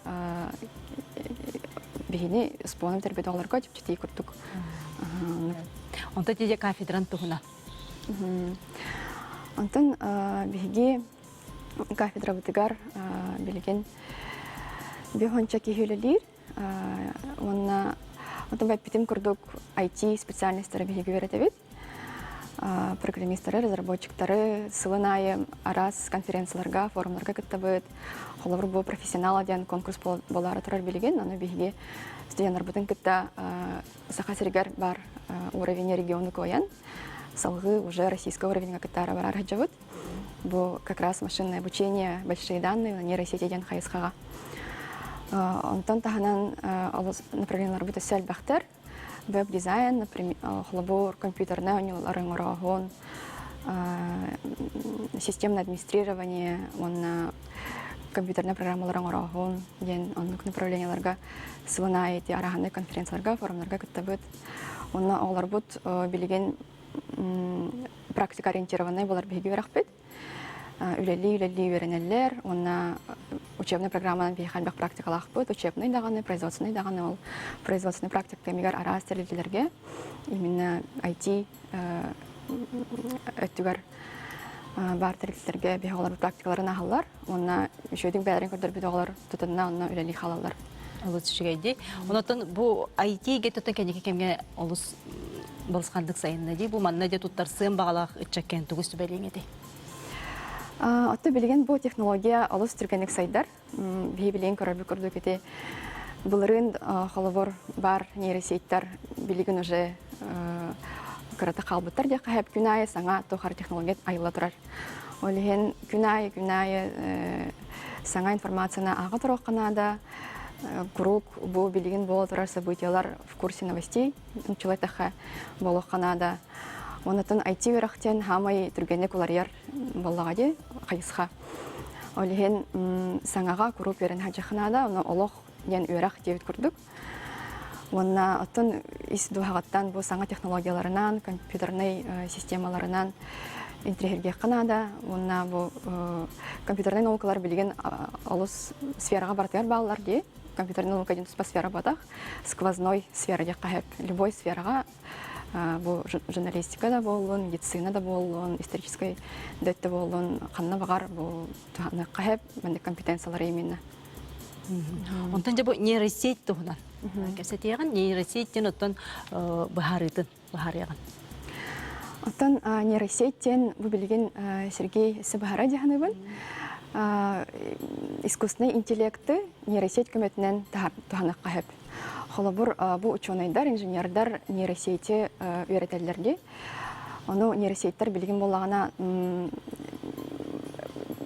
Бигини споны тербет олар көтіп жетей күрттік. Онта теде кафедран туһуна. Онтон биһиги кафедра бытыгар билген бихонча киһүлелир. Онтон бәппитим курдук IT специальностьтары биһиги беретебит. Программисттары, разработчиктары сылынайы арас конференцияларга, форумларга кыттабыт. Холовр бу профессионал аден конкурс болары турар билген, аны биһиги студенттар бутын кытта сахасыргар бар уровень региону коян. Салгы уже российского уровня кытара барар хаджабыт. Бу как раз машинное обучение, большие данные, нейросети аден хайсхага. Онтон таханан направлениялар бута сәл бахтар. Веб-дизайн, например, хлобур, компьютерная университет, системное администрирование, компьютерная программа ларангорагон, ден направление ларга сыланай эти араханный конференция ларга, форум ларга кыттабыт. Онна оларбут билеген практика ориентированный болар биги верахпет. Үлели веренеллер, онна учебная программа бихальбах практикалах бут, учебный даганы, производственный даганы, ол производственный практика мигар арас теледелерге, именно IT өттүгөр бар теледелерге бихалар практикаларын ахалар, онна үшөйдүн бәләрен көрдөр бит оглар тутунна, онна үлели халалар. Олус шигайди. Онотон бу IT ге тутун кенеке кемге олус болскандык сайынна ди, бу манна де туттарсын багалак ичкен тугус белеңеди. Отто билген бу технология алыс түргенек сайдар. Бии билген көрөбү көрдүк эти буларын холовор бар нейросеттер билген уже көрөтө калбыттар деп кайып күнайы саңа тохар технология айыла турар. Олеген күнайы саңа информацияны ага туракканада круг бу билген боло турар событиялар в курсе новостей человека боло канада. Онотон IT верахтен хамай түргенек уларьяр боллагади кайсха. Олеген саңага куруп берен хаҗахнада, аны олох ден үрах дебит күрдүк. Онна отон ис дуһагаттан бу саңа технологияларынан, компьютерный системаларынан интегрге канада, онна бу компьютерный наукалар билген алыс сферага бартыгар баллар ди. Компьютерный наука ден туспа сфера батах, сквозной сфера дек кахеп, любой сферага бу журналистика да болун, медицина да болун, исторической дөттө болун, канна багар бу туханы кахеп, менде компетенциялар именно. Онтон же бу нейросеть тугунан. Кесетеган нейросеттен оттон бахарытын, бахарыган. Оттон нейросеттен бу билген Сергей Сыбахара диханыбын. Искусственный интеллекты нейросеть көмөтүнөн туханы кахеп. Холобур бу ученыйдар, инженердар нейросети үйрөтөлөрдү. Ону нейросеттер билген боллагана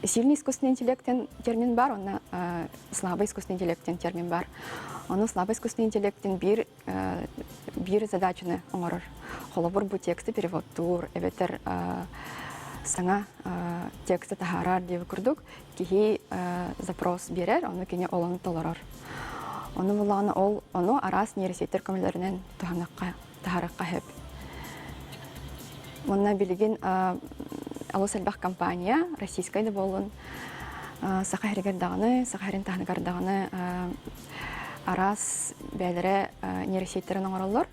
сильный искусственный интеллекттен термин бар, онна слабый искусственный интеллекттен термин бар. Ону слабый искусственный интеллекттен бир задачаны оңорор. Холобур бу тексты переводтур, эбетер саңа тексты тахарар деп көрдүк. Кихи запрос берер, ону кене олону толорор. Ону буланы ону арас нейросеттер көмөлөрүнөн туханакка тахаракка хеп. Онна билген алыс элбах компания российская да болун сахаригардаганы, сахарин тахнагардаганы арас бәлере нейросеттерин оңороллор.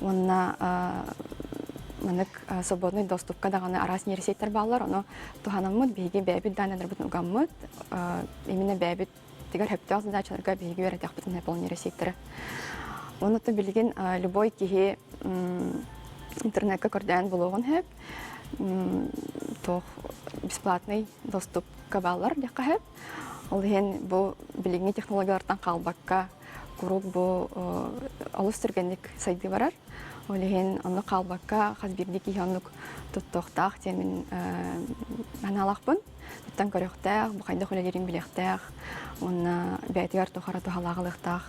Онна манык свободный доступка даганы арас нейросеттер баллар, ону туханаммыт биги бәбит даналар бутун угаммыт, именно бәбит тигер хептял задачаларга биги беретек бутун хеп болун нейросеттери. Онуты билген любой кихи интернетке көрдөн болгон хеп, тох бесплатный доступ кабаллар деп кахеп. Ол ген бу билген технологиялардан калбакка куруп бу алыс түргенлик сайды барар. Ол ген аны калбакка хазбирдик янлык туттоктак темин аналакпын. Туттан көрөктак, бу кайда хөлелерин билектак, онна бәйтигар тохара тохалагылыктак.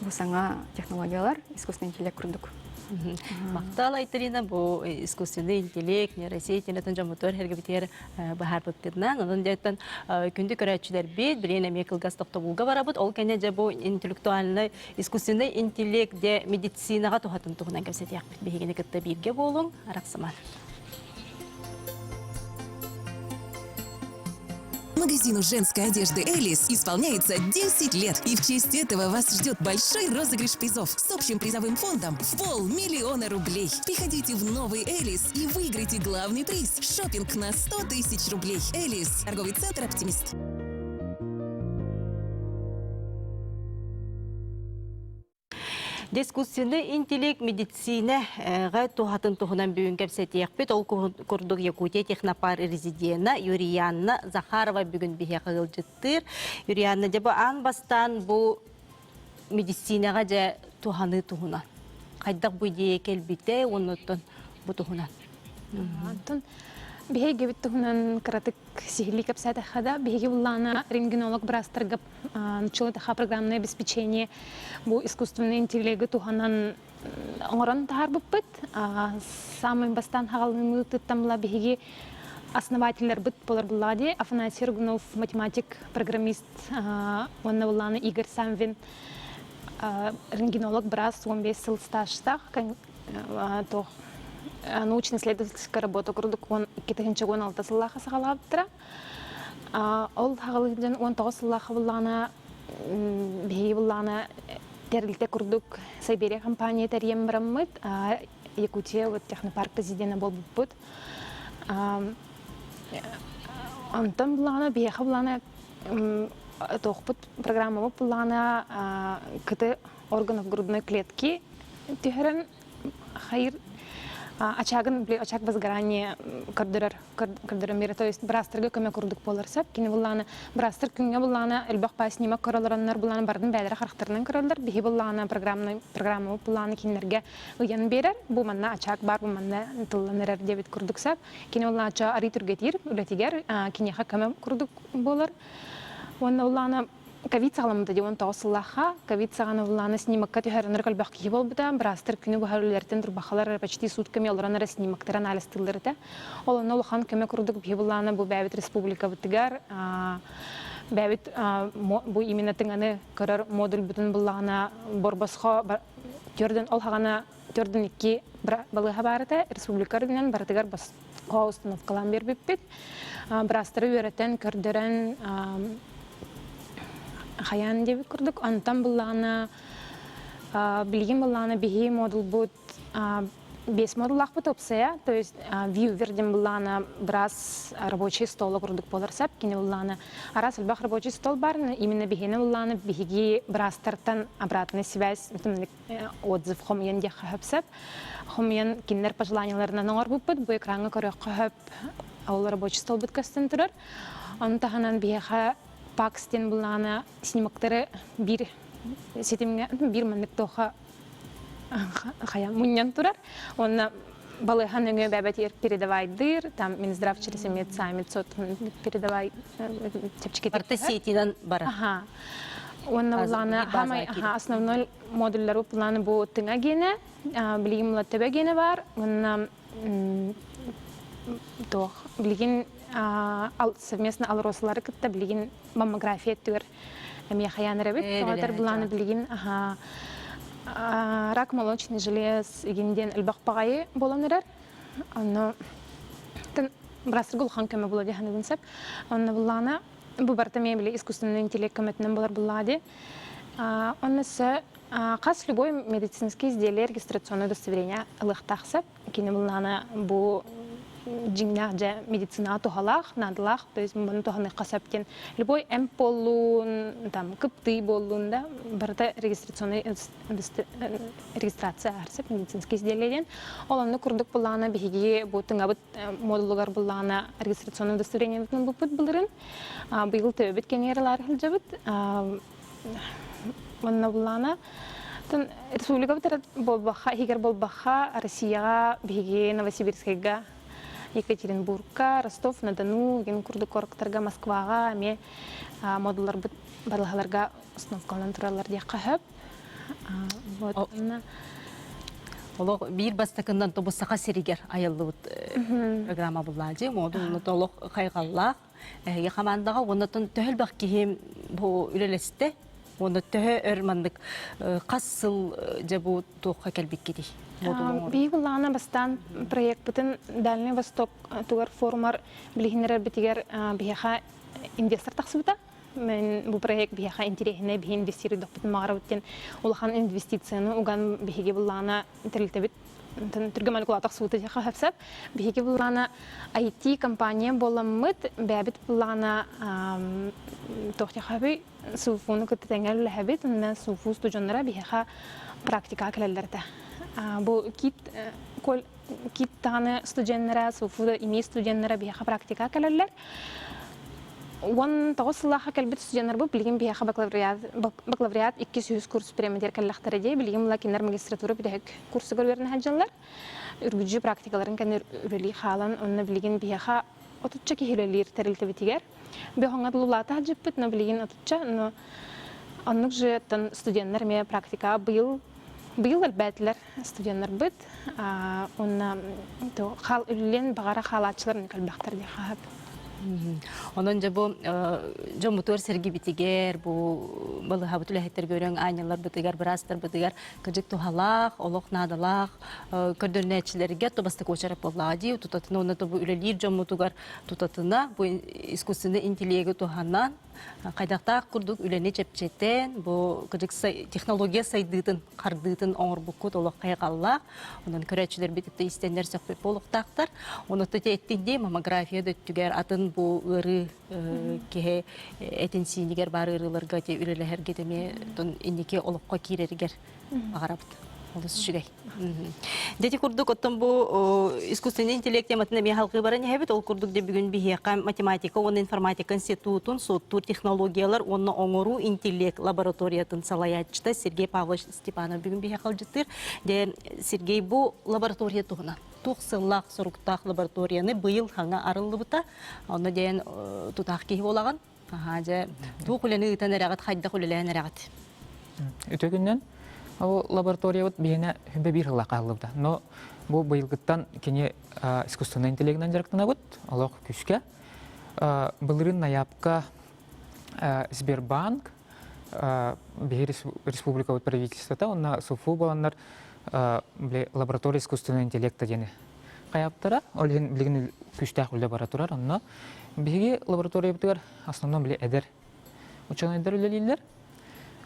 Бу саңа технологиялар, искусственный интеллект күрдүк. Мактал айтырына бу искусственный интеллект, нейросеть, нетен жамутор хергебитер бахар быттырнан, онун жеттен күндү көрөчүлөр бит, билен эмекилгас токтобулга барабыт, ол кене же бу интеллектуальный искусственный интеллект де медицинага тухатын тугунан кепсетияк бигени кытта бирге болуң, араксаман. Магазину женской одежды «Элис» исполняется 10 лет. И в честь этого вас ждет большой розыгрыш призов с общим призовым фондом в 500 000 рублей. Приходите в новый «Элис» и выиграйте главный приз – шопинг на 100 000 рублей. «Элис» – торговый центр «Оптимист». Дискуссияны интеллект медицина тухатын тухунан бүгін кәпсәтияқпет ол күрдік Якутия технопар резидена Юрияна Захарова бүгін бихе қығыл жыттыр. Юрияна жабы ан бастан бұл медицинаға жа туханы тухунан. Қайдақ бұл дейе келбіте, оныттын бұл тухунан. Антон, бихеге биттухунан каратык сихили капсата хада, бихеге буллана рентгенолог брастыргап начало таха программное обеспечение бу искусственный интеллект туханан оңорон тахар буппыт. Самый бастан хагалны тамла бихеге основателлер бит болар буллади, Афанасий Рогунов, математик, программист, онна буллана Игорь Самвин, рентгенолог брас, он весь сыл стажтах, то научно-исследовательская работа курдук он китахинчагон алтасыллаха сагалаптыра. Ол хагалыгдан он тоғысыллаха буллана бихи буллана терилте курдук Сайберия компания терьем браммыт, Якутия вот технопарк президента бол буппут. Антон буллана бихи буллана тоғпут программа буллана кыты органов грудной клетки тихерен хайр очаг возгорания кардера мира, то есть брастырга көмө курдук боларсап, кини буллана брастыр күнгө буллана элбак па снимок көрөлөрөннөр буллана бардын бәдер характарынан көрөлөр, бихи буллана программа буллана кинерге уян берер, бу манна очаг бар, бу манна тылланыр дебит курдуксап, кини буллана ача ари түргетир, үлетигер кинеха көмө курдук болар. Онна буллана ковид сагаламда дивон тоосыллаха, ковид саганы буллана снимакка төһөрөнөр көлбак ки болбута, брастыр күнү бахаллертен турбахалар почти сутками олоранар снимактар анализ тылдырыта. Олонно улахан көмө курдук бихи буллана бу бәбит республика бутыгар, бәбит бу именно тыңаны көрөр модуль бүтүн буллана борбосхо төрдөн ол хагана төрдөн 2 балыга барыта, республикардан бартыгар бас установкалан бербиппит. Брастыры үйрөтен көрдөрөн хаян деп көрдік. Антан буллана билген буллана бихи модул бут 5 модул ақпыт опция, то есть view верден буллана брас рабочий стол көрдік боларсап, кені буллана арас албақ рабочий стол бар, именно бихені буллана бихиги брастартан обратная связь, отзыв хомьен де қахыпсап, хомьен кинер пожеланияларына наңар бұппыт, бұл экранға көрек қахып, ол рабочий стол бұт көстен тұрар. Антаханан бихеха Пакстен буллана снимактары бир сетимге бир мандык тоха хая муньян турар. Он балыхан өңө бәбәтер передавайдыр, там Минздрав через саммит сот передавай тепчикет. Артесетидан бара. Ага. Он буллана хамай основной модульлар буллана бу тыңа гене, билгим латтабе гене бар. Он тох билгин совместно алрослары кытта билген маммография түгер эмия хаян ребит тоғатар буланы билген рак молочный желез егенден элбақ бағайы боланырар. Оны брастыргул хан көмі болады ханыдын сәп. Оны буланы бұл бартаме біле искусственный интеллект көмітінен болар булады. Оны сә қас любой медицинский изделие регистрационное удостоверение ылықтақсап, кені буланы бұл жиңнағжа медицина тухалах, надылах, то есть мұны туханы қасаптен любой эмполун, там, кыпты болуын да, барда регистрация арсып медицинский изделиеден. Оланды күрдік бұллана бігеге бұтыңа бұт модулығар бұллана регистрационный удостоверение бұтын бұпыт бұлырын. Бұйыл төбет кенерілар хілжі бұт. Онына бұллана республика бұтырат болбаға, егер болбаға Россияға бігеге Новосибирскайға Екатеринбургка, Ростов-на-Дону, ген күрдік орықтарға, Москваға, ме модулар барлығаларға установкалынан тұралар де қағып. Олық бір бастықындан тобысаға серегер айылы программа бұлады. Модулны толық қайғаллақ. Еқамандаға онытын төхіл бақ кейім бұл үлелесті. Оны төхі өрмандық қасыл жабу тоққа кәлбек кедей. Бей бұллағына бастан проект бұтын Дальний Восток туғар форумар білігінер бітігер бейха инвестор тахсыбыта. Мен бу проект бияха интересне бии инвестируй доппутун магарабыттен улахан инвестицияны уган биһиги буллана тирилтебит түргөмөл кулатак суыты жака хапсап биһиги буллана IT компания боламмыт бәбит буллана тохтахаби суфуну кытеңел ләбит мен суфу студионнара биһиха практика келелерде. Бу кит таны студентлера суфуда ими студентлера биһиха практика келелер. Вон тагысылаха калбит студентлар бу билген биһиха бакалавриат 200 курс премьер каллахтары ди билген лакинер магистратура бидек курсы көрөрүн хаҗанлар. Үргүҗү практикаларын кенер үрели халан онны билген биһиха отучча кихилелер терилтебитигер. Бехоңа лулата җиппит на билген отучча, но аннык же тан студентлар ме практика быйыл әлбәтләр студентлар бит. Онна то хал үллен багара халатчыларын калбактар ди хап. Онон жабу жомутуар серги битигер, бу балыха бутулы хеттер көрөң айнялар битигер, брастар битигер, кыжык тухалах, олох надалах, көрдөрнәчләргә тобасты кочарып боллади, тутатына оны тобу үлелир жомутугар тутатына, бу искусственный интеллект туханнан кайдакта курдук үлени чепчетен, бу кыжык технология сайдытын, кардытын оңор букут олох кайгаллах, онан көрәчләр битипте истеннәр сөхбет болуктактар, оны тететинде маммография дөттүгер атын бу ыры кеhe этин синигер бар ырыларга те үрелерге деме тон иннеке олокко кирергер агарапт. Олус шигей. Дети курдук оттон бу искусственный интеллект тематына ме халкы баран хебет ол курдук де бүгүн бихека математика, он информатика институтун, соттур технологиялар, онны оңору интеллект лабораториятын салаятчыта Сергей Павлович Степанов бүгүн бихекал жыттыр. Де Сергей бу лаборатория тугуна. Туқсыллақ соруктақ лабораторияны быйыл хаңа арылыбыта. Оны дейін тұтақ кейі болаған. Туқ үлені ұтан әрағат, қайдақ үлеләйін әрағат. Өте күннен, ол лаборатория өт бейіне хүмбе бір ғылақ алыбыта. Но бұл быйылғыттан кене искусственный интеллектінен жарықтына бұд, олық күшке. Бұлырын ноябрька Сбербанк, бейі республика өт правительствата, онна суфу боланлар лаборатория искусственного интеллекта дені қаяптыра, олген білген күштәқ үлі баратурар, онна бейге лаборатория бұтығар основном біле әдер ученый әдер үлелейлер,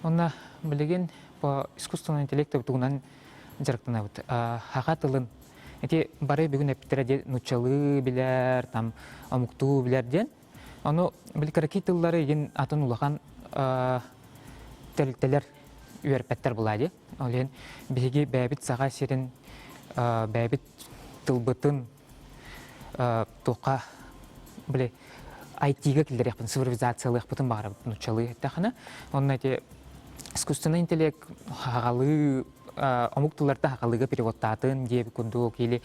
онна білген по искусственного интеллекта бұтығынан жарықтына бұд. Хаға тылын, әте бары бүгін әпіттері де нұчалы білер, там омукту білер ден, оны білі караки тыллары еген атын улақан тәліктелер үйерпәттер болады. Олен беге бәбит саға серін бәбит тылбытын тоқа біле IT-ға келдер яқпын, цифровизациялы яқпытын бағара нұчалы әттіқана. Оның әте искусственный интеллект хағалы, омуктыларда хағалыға переводтатын деп күнді келі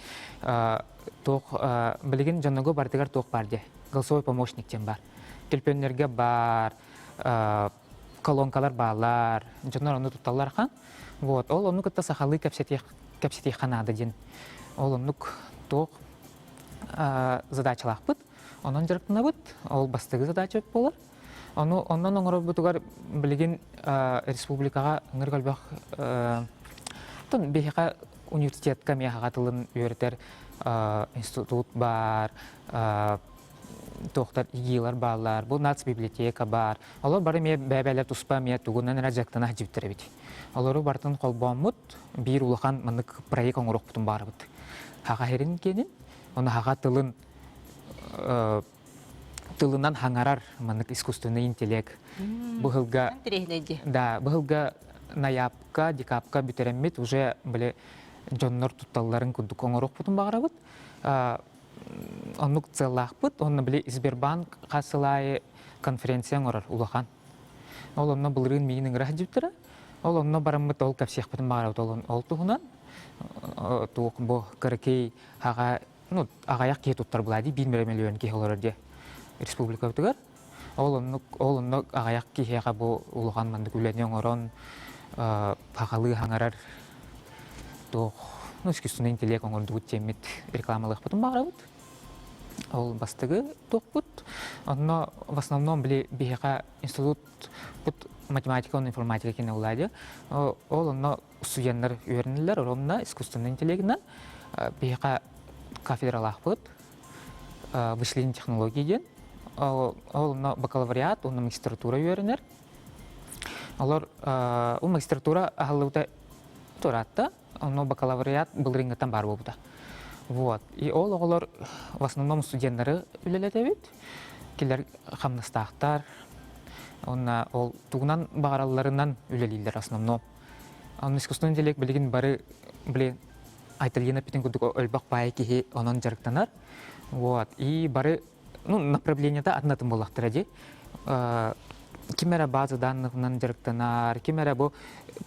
тоқ білеген жанығы бардығар тоқ бар де. Голосовой помощниктен бар. Телпенлерге бар, колонкалар балар, жанар оны тұтталар қан. Вот, ол оннук это сахалы кәпсетей қанады ден. Ол оннук тоқ задачалақ бұд, онын жарықтына бұд, ол бастығы задача болар. Онын оңыры бұтығар білген республикаға ұңыр қалбақ бейхеға университетка мияға тылын үйретер институт бар, тоқтар игилар балар, бұл нацбиблиотека бар. Олар бары ме бәбәлер туспа ме туғынан рәжәктіна жібіттері бет. Олары бартын қолбамыд, бір улақан мұнық проект оңырық бұтын бары бұд. Хаға херін кенін, оны хаға тылынан хаңарар мұнық искусственный интеллект. Бұғылға ноябрька, декабрька бүтереммет уже біле жоннор тұтталыларын күндік оңырық бұтын бағара бұд. Оннук целлах бұд, онны біле Сбербанк қасылай конференция оңырар улақан. Ол онны бұлырын мейінің рах жібтірі. Ол онны барымыт ол кәпсеқ бұтын бағара бұд ол тұғынан. Туық бұл кірікей ағаяқ кей тұттар бұлады, 1 миллион кей оларде республика бұтығар. Ол онны ағаяқ кейхеға бұл улақан мандық үләне оңырын пағалы хаңарар туық искусственный интеллект оңырды бұд темет рекламалық бұтын бағара бұд. Ол бастығы туқ бұд. Онны в основном біле бейхеға институт бұд математика, информатика кені олайды. Ол онны студенттер үйерінілер, оромна искусственный интеллектінен бейхеға кафедралақ бұд, вычисление технологии ден. ол бакалавриат, оны магистратура үйерінер. Олар ол магистратура ағылыуды тұратты, оны бакалавриат бұлырыңғаттан бар болуды. Вот. И ол оғылар в основном студенттары үлеледі бет. Келер қамнастақтар, ол туғынан бағараларынан үлелейлер в основном. Искусственный интеллект білген бары айтылгені петін күдік өлбақ бай кеге онын жарықтанар. Вот. И бары направлениеда аднатын болақтыр әде. Кемері базы данығынан жарықтанар, кемері бұл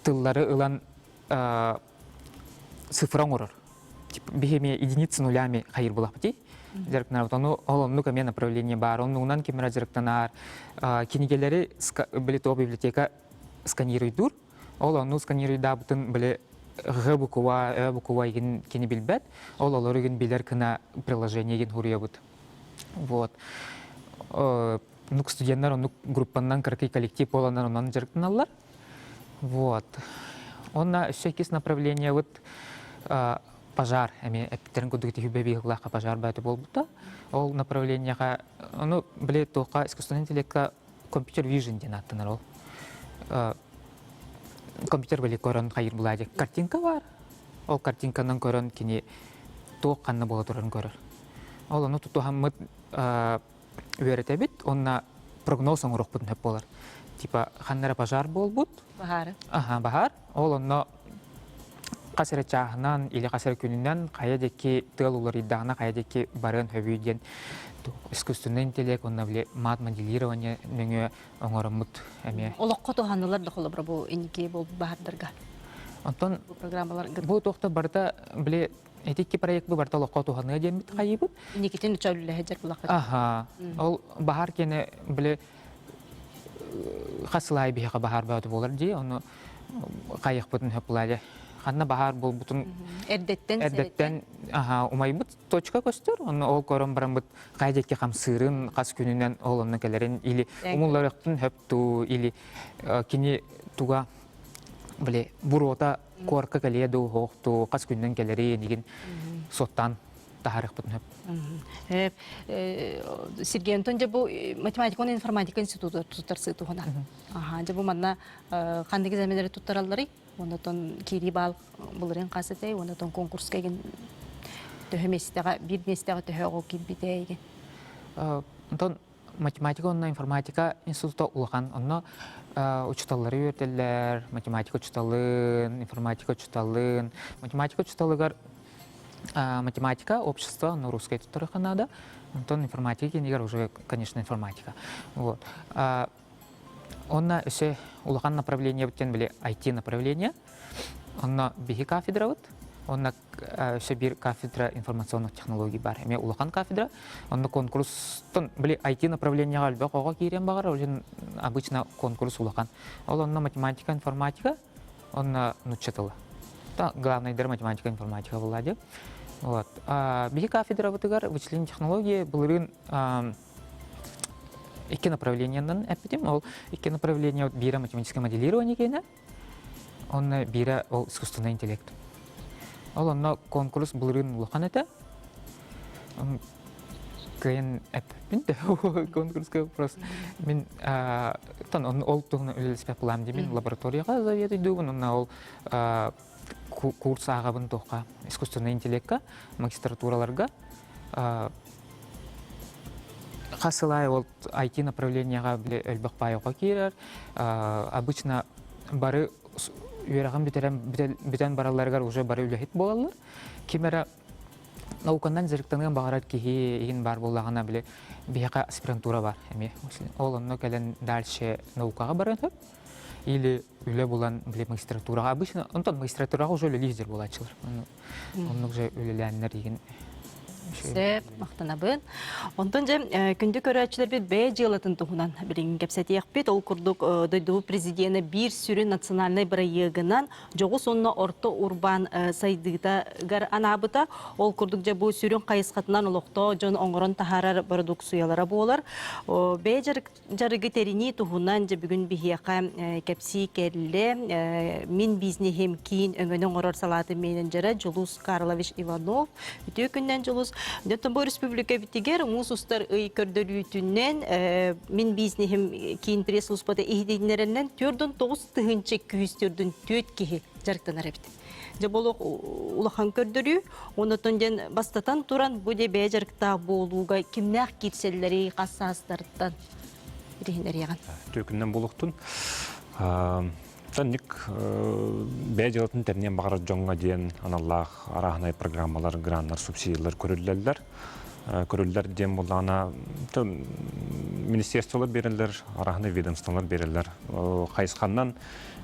тыллары ұлан цифрон ұрыр. Бихеме единицы нулями хайыр болақ бәте. Жарықтанар. Олымны көме направление бар. Онынан кемері жарықтанар. Кенегелері білеті библиотека сканируйдур. Ол оны сканируйда бұтын біле Г буква, Э буква еген кені білбәт. Ол олар еген білер кіна приложение еген хұрия бұд. Вот. Студенттер онық группаннан кіркі коллектив оланар онан жарықтаналар. Вот. Онна үшекес направление бұд пожар. Әптерін көдігіті хүбәбей ғылаққа пожар бәті бол бұдта. Ол направленияға, оны біле тоққа искусственный интеллектқа компьютер vision ден аттынар ол. Компьютер біле көрін қайыр бұлады. Картинка бар. Ол картинканын көрін кені тоқ қанны бола тұрын көрір. Ол оны тұту хаммыд өреті бет, онына прогноз оңырық бұдын өп болар. Типа, қаннары пожар бол бұд. Бағары. Бағар. Ол оны қасыры чағынан, или қасыры күнінен қайадекі тыл олар иддағына қайадекі барын өбейден искусственный интеллект, онна біле мат моделирование нөңі оңырымыд әме. Олыққа тоғанылар да қолы бұл енеке бұл бағардарға. Онтон Бұл программалар бұл тоқты барда біле этикки проект бұл барда олыққа тоғанығы демет қайыбыд. Енекетен үч әулілі әжер бұл ақыр. Ол бағар кені біле қасылай бейға бағар бәуді болар дей, оны қайық бұтын хөп бұлайды. Қанна бағар бұл бұтын әрдеттен умай бұт точка көстер. Ол көрін баран бұт қайдекке қам сырын, қас күнінен олымны кәлерін, или умыларықтың хөпту, или кені туға біле бұрота корқа кәледі оқты, қас күнінен кәлерін, деген соттан тахарық бұтын хөп. Сергей Антон, бұл математика және информатика институты тұтар сыты ғына. Бұл манна қандығы зәмелері тұттар аллары, онытон кері бал бұлырын қасытай, онытон конкурс кәген төхеместіға, бір местіға төхе оғы келбетейген. Онтон математика, онна информатика институты ұлған, онна учталары өртелер, математика учталын, информатика учталын, математика учталығар математика, общество, но русская туторы надо. Антон информатика, негар уже, конечно, информатика. Вот. Он все улахан направление бутен были IT направление. Он биги кафедра вот. Он все бир кафедра информационных технологий бар. Мне улахан кафедра. Он конкурс тон были IT направление галбе кого кирем багар. Уже обычно конкурс улахан. Он математика, информатика. Он нучетала. Главное дер математика, информатика владе. Вот. Биги кафедра вот игар вычислительные технологии былырын iki направлениянан әппетем. Ол iki направления бира математическое моделирование кейна. Он бира искусственный интеллект. Ол онна конкурс былырын улахан это. Кейн әппетем конкурска просто. Мен тон он ол тугны үлелеспе план демен лабораторияга завет идугун. Онна ол курс ағабын тоққа искусственный интеллектка, магистратураларға қасылай ол IT направленияға өлбіқ байуға керер. Обычно бары үйераған бітен бараларғар уже бары үләхет болалар. Кемері наукандан зіріктанған бағарат кейі еген бар болағына біле бейқа аспирантура бар. Ол онны кәлін дальше наукаға барын хөп. Или үлі болан біле магистратураға. Обычно онтан магистратураға уже үлі лидер болачылар. Оның уже үліләнлер еген. Сеп, мақтана бін. Онтан же күнді көрәтшілер бет бәй жылатын тұғынан білген кәпсәті еқпет. Ол күрдік дойду президенті бір сүрі национальный бірайығынан жоғы сонына орта урбан сайдығытағар анабыта. Ол күрдік же бұл сүрін қайысқатынан ұлықты жон оңырын тахарар продукциялары болар. Бәй жарығы теріне тұғынан же бүгін бігеқа кәпсі кәлі мен бизнехем кейін өңінің орыр салаты менеджері Жұлус Карлович Иванов. Үті күннен Жұлус Дөттен бу республика битигер мусустар ый көрдөрүтүннен мен бизнесим кийин пресс-службада иhdиннеринен 4-9 тыгынчы күстөрдүн төт кихи жарыктанар эбит. Жаболок улахан көрдөрү, онотон ден бастатан туран бу де бежарыкта болууга кимнак кирселleri кассастардан иринер яган. Төкүннен болуктун Танник бәҗәлтен тәрнен багыр жоңга дигән аналлах арахнай программалар, грантлар, субсидиялар көрүлләр дигән булгана министрлыклар берәләр, арахнай ведомстволар берәләр. Кайсыканнан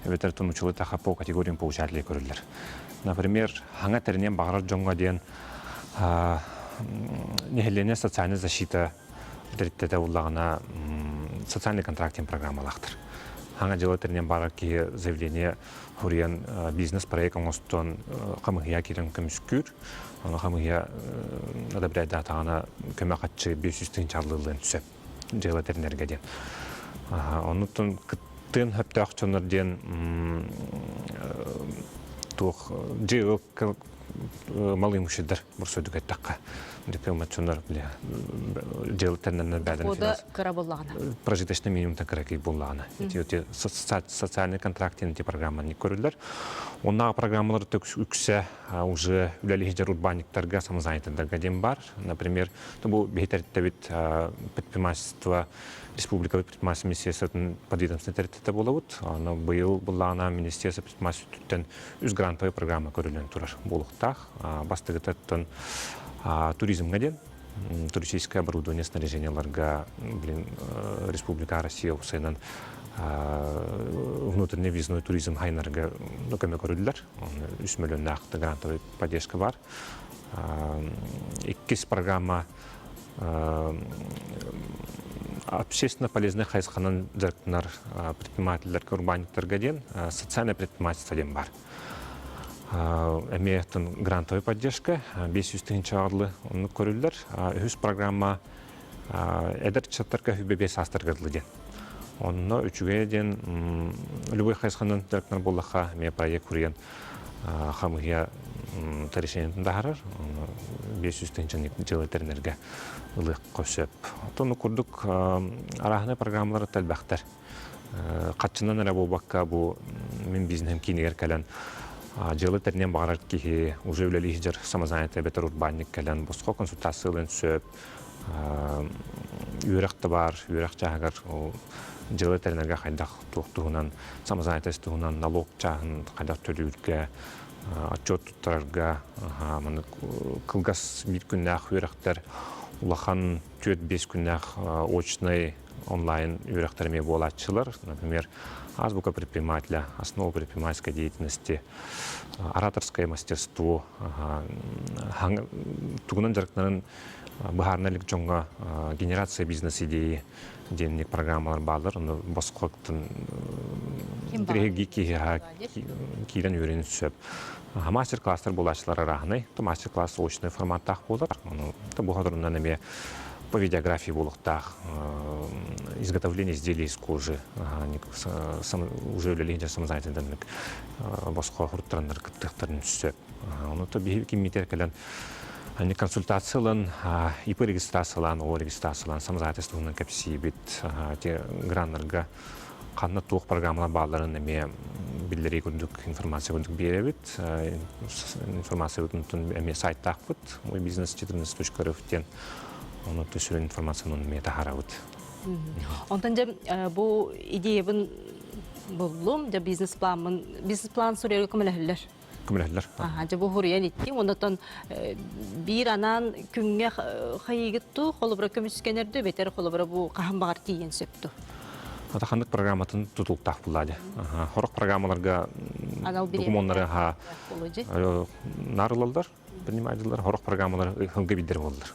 ветер тунучылы таха по категориям получателей көрүлләр. Например, ханга тәрнен багыр жоңга дигән нехлене социальная защита директета булгана социальный контрактин программалактыр. Ханга жылы бара ки заявление хуриян бизнес-проект оңостон қамығия керен көміскүр. Қамығия адабрайда атағана көмәқатчы 500 чарлылығын түсіп жылы тернерге ден. Онытын күттін хөпті ақчоныр ден жылы малый мушидер бur söydük ettakka. Дипломатчылар жылы тернернер бәден Ода кыра боллагана. Прожиточный минимум такрак боллагана. Эти социальный контрактин эти программы не көрүлөр. Онна программалар үксө уже үлелих жер урбаниктарга самозанятыйдарга дем бар. Например, бу бехтерттебит предпринимательство республикалык предпринимательство министерствотун подведомственный территория болобут. Аны быйыл буллагана министерство предпринимательствотун үз грантовый программа көрүлөн турар болуктак. Бастыгытын туризмге ден, туристическое оборудование, снаряженияларга, Республика Россия усайнан внутренний визной туризм хайнарга көмөк көрүлөр. 3 миллион нақты грантовый поддержка бар. 2 программа общественно полезных хайсханан жарктынар предпринимательлер урбаниктарга ден, социальное предпринимательство ден бар. Эмеяқтын грантовый поддержка, 500 тыгынча оны көрілдер. Үз программа әдір чаттарға хүбебе састырғыдылы ден. Онына үчіге ден любой қайсқанын дәркінар болаққа ме проект көрген қамығия таришенетін дағарар. 500 тыгынча жылы тернерге ұлық қосып. Тоны көрдік арахына программалары тәлбәқтер. Қатшынан әрі болбаққа бұл мен бизнесім кейінегер кәлін жылы тернен бағарар кихи уже үлелих жер самозанятый бетер урбанник кәлен босқо консультациялын сөп үйректі бар, үйрек жағығар жылы тернерге қайдақ туқтуғынан самозанятый туғынан налог жағын қайдақ төлеуге отчет тұттарарға қылғас бит күннәқ үйректер улахан 4-5 күннәқ очный онлайн үйректерме болатшылар, например, азбука предпринимателя, основа предпринимательской деятельности, ораторское мастерство, тугунан жарктарын бахарналык жоңга генерация бизнес-идеи денег программалар балар, босқоқтын дирегі кейден үйреніп сөп. Мастер-класстар болашылар арағынай, мастер-класс очный форматтақ болар. Бұл қадырынан әме по видеографии болуктах, изготовление изделий из кожи, уже лидер самозанятый боско хуртрандар кыттыктарын түсөп. Оны то бихи кимитер келен они консультациялан, ИП регистрациялан, о регистрациялан самозанятыйствонун кепси бит те граннарга канна тук программалар балларын эме билдери күндүк информация күндүк беребит. Информация күндүк эме сайттак бит. Мой бизнес 14.ру тен оны төсүрен информацияны мета харабыт. Онтан же бу идеябын боллум, же бизнес-план сурерге көмөлөһүлөр. Көмөлөһүлөр. Же бу хуриян итти, онтан бир анан күнгө хайыгытту, холобра көмүскенерди, бетер холобра бу кахан багар тиен сөптү. Атахандык программатын тутултак булады. Хорок программаларга документтары нарылалдар, принимательлар, хорок программалар хылгы бидер болдур.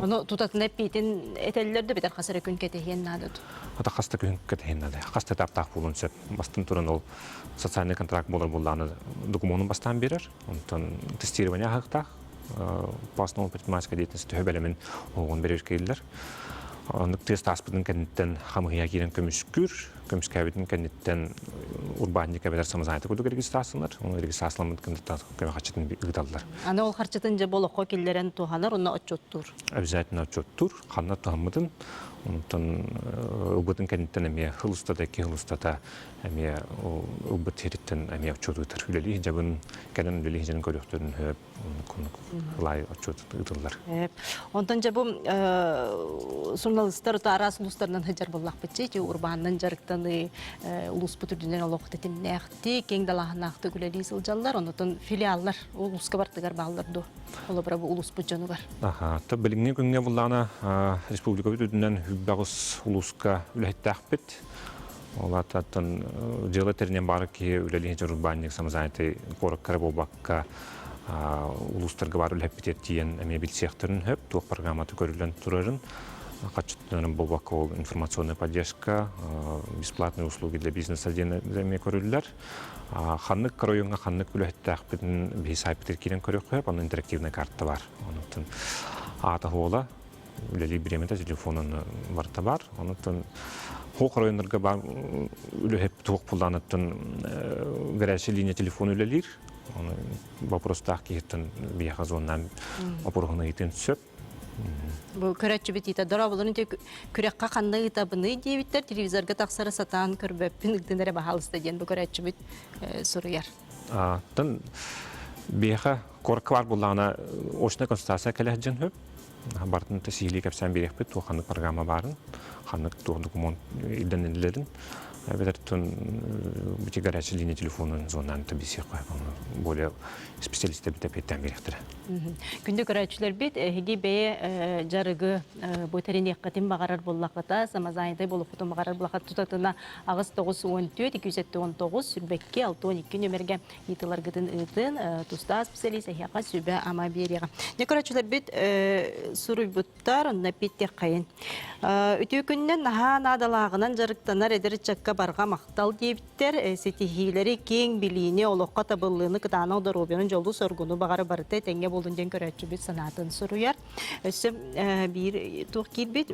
Onu tutatın hep bitin etellerde biter hasara gün ketehen nadı. Ata hasta gün ketehen nadı. Hasta taptak bulun söp. Bastın turun ol социальный контракт болар булланы документын бастан берер. Онтан тестирование хактак по основам предпринимательской деятельности хөбелемен огон берер келдер. Тест аспытын кенттен хамыгыя кирен көмүскүр көмскәбитин кеннеттен урбанник кабелер самазайты күдү регистрациялар. Оны регистрацияланып кендеттен көмө хачытын ыдаллар. Аны ол харчытын же болохо киллерен туханар, онна отчоттур. Обязательно отчоттур. Ханна тахмытын онтон убытын кеннеттен эме хылыстада ки хылыстата эме убыт хириттен эме отчотутар. Үлели хижабын кенен үлели хижанын көрөктөрүн хөп лай отчотутулар. Онтон же бу журналисттер тарас улустарынан хыжар боллак битчи, урбаннын жарыктаны улус бүтүрдүнөн олокты темнехти, кең далахнакты күлели сылжаллар, онтон филиаллар улуска бартыгар баалырды. Ола бара бу улус бүжөнү бар. Аха, та билигне күнгө буллана республика бүтүрдүнөн хүббагыс улуска үлеттакпит. Олататын жылы тернен бары ки үлели урбанник самазайты кораккар болбакка улустарга бар үлеппитет тиен эме билсектерин хөп тук программаты көрүлөн турарын качыттын болбакка ол информационная поддержка, бесплатные услуги для бизнеса эме көрүлөр. Ханнык районга ханнык үлеттакпитин бисайптер кирен көрөк хөп, анын интерактивный карта бар. Онутун ата хола үлели биремете телефонун барта бар. Онутун Хок районларга бар үлеп тук пулданатын горячая линия телефон үлелир. Оны вопростах киттен бияга зоннан опоргона итен сөп. Бу көрөчү битите дорабылын те күрөккө кандай итабыны дебиттер телевизорга таксара сатан көрбөппүн игденере бахалыста ден бу көрөчү бит суруяр. Тан бияга корк бар булана очна констатация кележен хөп. Бартын тесили кепсен берекпит туханнык программа барын. Ханнык тух документ иденелерин. Бетертон бити горячая линия телефонун зонан табиси более специалисттер битепеттен беректер. Күндө көрөчүлөр бит хиги бе жарыгы бу теренеккатин багарар боллаката самазайдай болуптун багарар булакат тутатына агыс 914 279 сүрбекке 612 нөмерге итылар гытын ытын туста специалист хяка сүбө ама берега. Не көрөчүлөр бит суруйбуттар на питте кайын. Үтүү күннен наха надалагынан жарыктанар эдер чакка барга мактал дебиттер сетихилери кең билине олокка табыллыны кытана одоробенин жолду соргуну багары барыты теңге болдун ден көрөчү бит санатын суруяр. Өсө бир тук кирбит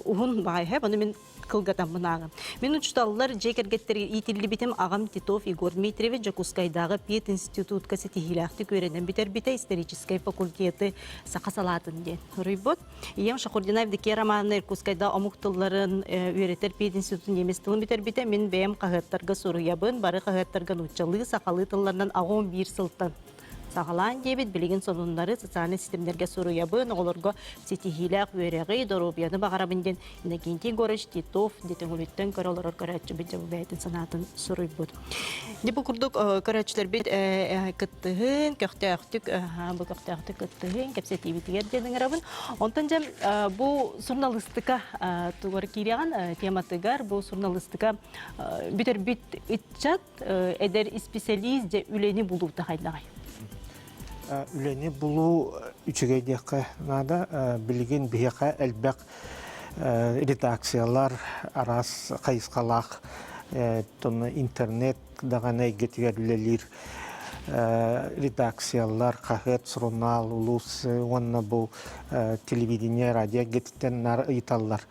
ухун байхэ аны мен кылгатам мынагы. Мен учталлар жекергеттерге итилли битим агам Титов Игорь Дмитриевич Жакускайдагы Пет институтка сетихилахты көренен битер бите исторический факультеты сакасалатын ден. Рыйбот Ем Шахурдинаев деке романы Иркутскайда омуктулларын үйретер Пет институтун немес тылын битер бите мен бэм кагыттарга суруябын бары кагыттарга нучалы сакалы тылларынан агон бир сылтан сағалан дебит билигин сонунлары социальный системлерге суруябын олорго сетихилак үйрegi доробияны багарабынден Иннокентий Горыч Титов детеңүлүттен көрөлөр көрөчү бит байтын санатын суруйбут. Деп курдук көрөчүлөр бит кыттыгын көктөктүк бу көктөктүк кыттыгын кепсетибитигер дедиңерабын. Онтон жам бу журналистика тугар киреган тематыгар бу журналистика битер бит итчат эдер специалист же үлени булууда хайдагай. Үлени булу үчүгейдекке нада билген бияка элбек редакциялар арас кайыскалак интернет дагана гетигерлелер редакциялар кахет журнал улус онна бу телевидение радио гетиттен нар ыйталлар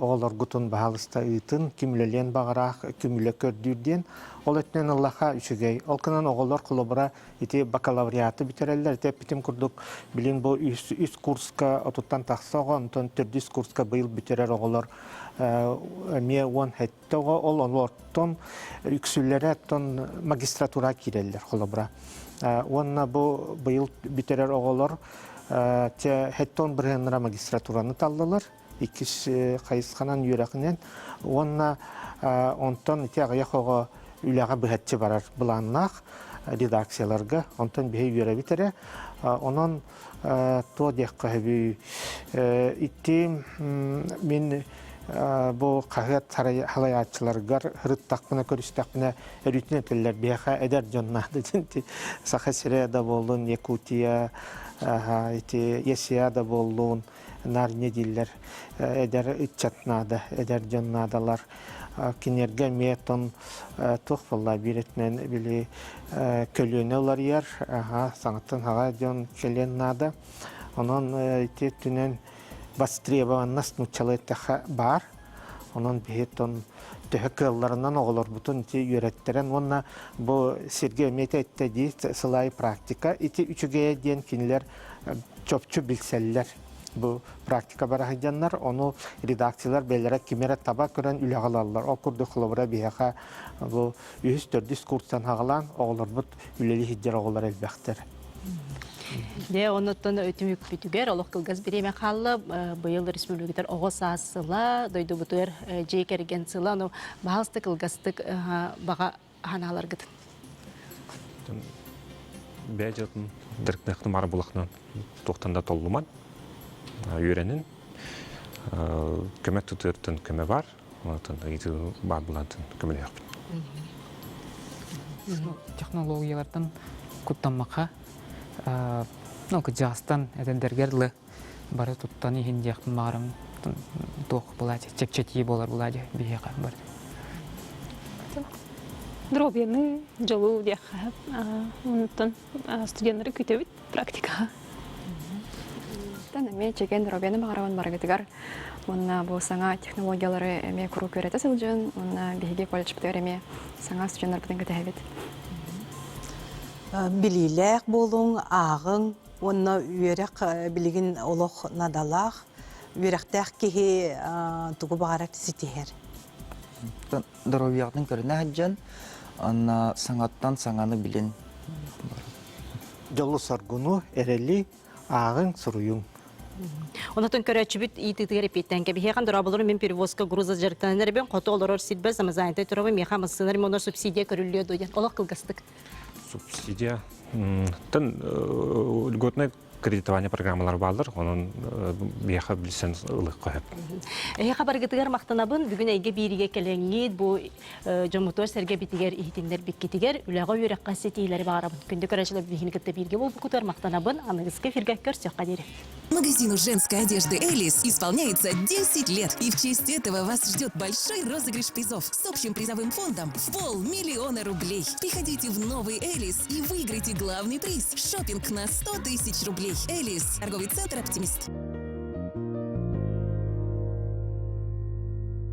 олар гутун баалыста ыйтын кимлелен багарак күмүлө көрдүрден ол этнен Аллаха үчүгей олканан оголор кулубара ити бакалавриаты битерелер теп битим курдук билин бу үс курска отуттан таксаган тон төрдүс курска быйыл битерер оголор ме он хеттого олортон үксүллере тон магистратура кирелер кулубара онна бу быйыл битерер оголор те хеттон биренра магистратураны талдылар икис кайысканан юракынен онна онтон ити агаяхого үләгә бәһәтче барар буланнак редакцияларга онтон бе юре битере онон то декка би итти мен бу кагат халаятчыларга хырыттакмына көрүстакмына өрүтнетелер беха эдер жонна динти сахасиреда болдун Якутия ити Есияда болдун нарне диллер эдер итчатнада эдер жоннадалар кинерге метон тухфалла биретнен били көлөнөлөр яр саңаттан хага жон келеннада онон итетүнен востребованность нучалетта бар онон бетон төһө кылларынан оголор бутун ити үйрәттерен онна бу Сергей Мете эттеди сылай практика ити үчүгө диен кинилер чопчу билселлер бу практика барахыданнар ону редакциялар беллере кимере таба көрөн үләгалалар о курду хлобра бияха бу 3-4 курстан хагалан оголор бут үлели хиджер оголор элбәхтер. Де онуттан өтүмүк бүтүгер олох кылгас биреме халлы быйыл республикатар огос асыла дойду бутуер жейкерген сыла ну баалсты кылгастык бага ханалар гыт. Бәжетін діркнәқті мары бұлақнан тоқтанда толлуман. Үйренін көмек тұтыртын көме бар. Бар бұлантын көмелі яқпын. Технологиялардан құттанмақа жағыстан әдендергерлі бары тұттан ехін деяқтын мағырың тоқ болады, чепчеті болар болады бейеға бар. Дробьяны, жалу дияқап, студенттері күтебіт практика. Мен чеген дробьяны мағарауын барғытығар. Онна бұл саңа технологиялары әме құру көреті сылжын, онна бейге колледж бұтығар әме саңа студенттер бұтын күті әбет. Билилек болуң, ағың, онна үйерек білігін олық надалақ, үйеректәк кеге тұғы бағарат сетігер. Дробьяқтың көріне хаджан, анна саңаттан саңаны білін. Жолу саргуну эрели ағың суруюң. Онотон көрөчүбүт ититигер эпиттен кеби хехан дорабылыр мен перевозка груза жарыктаныр бен кото олорор силбез амазайнта турабы меха масынар монор субсидия көрүлүyor доян. Олох кылгастык. Субсидия. Тын льготный кредитование программалар балдыр, onun бияха билсен ылык коеп. Хабаргытыгар мактанабын бүгүн эйге бириге келеңит бу жомутор серге битигер ихтиндер биккитигер үлага үйрек кассетилери баарабын. Күндө көрөчүлөр бихиникте бирге болуп кутар мактанабын, аныгыска фирге көрсөк кадири. Магазину женской одежды «Элис» исполняется 10 лет, и в честь этого вас ждет большой розыгрыш призов с общим призовым фондом в 500 000 рублей. Приходите в новый «Элис» и выиграйте главный приз – шопинг на 100 000 рублей. «Элис» – торговый центр «Оптимист».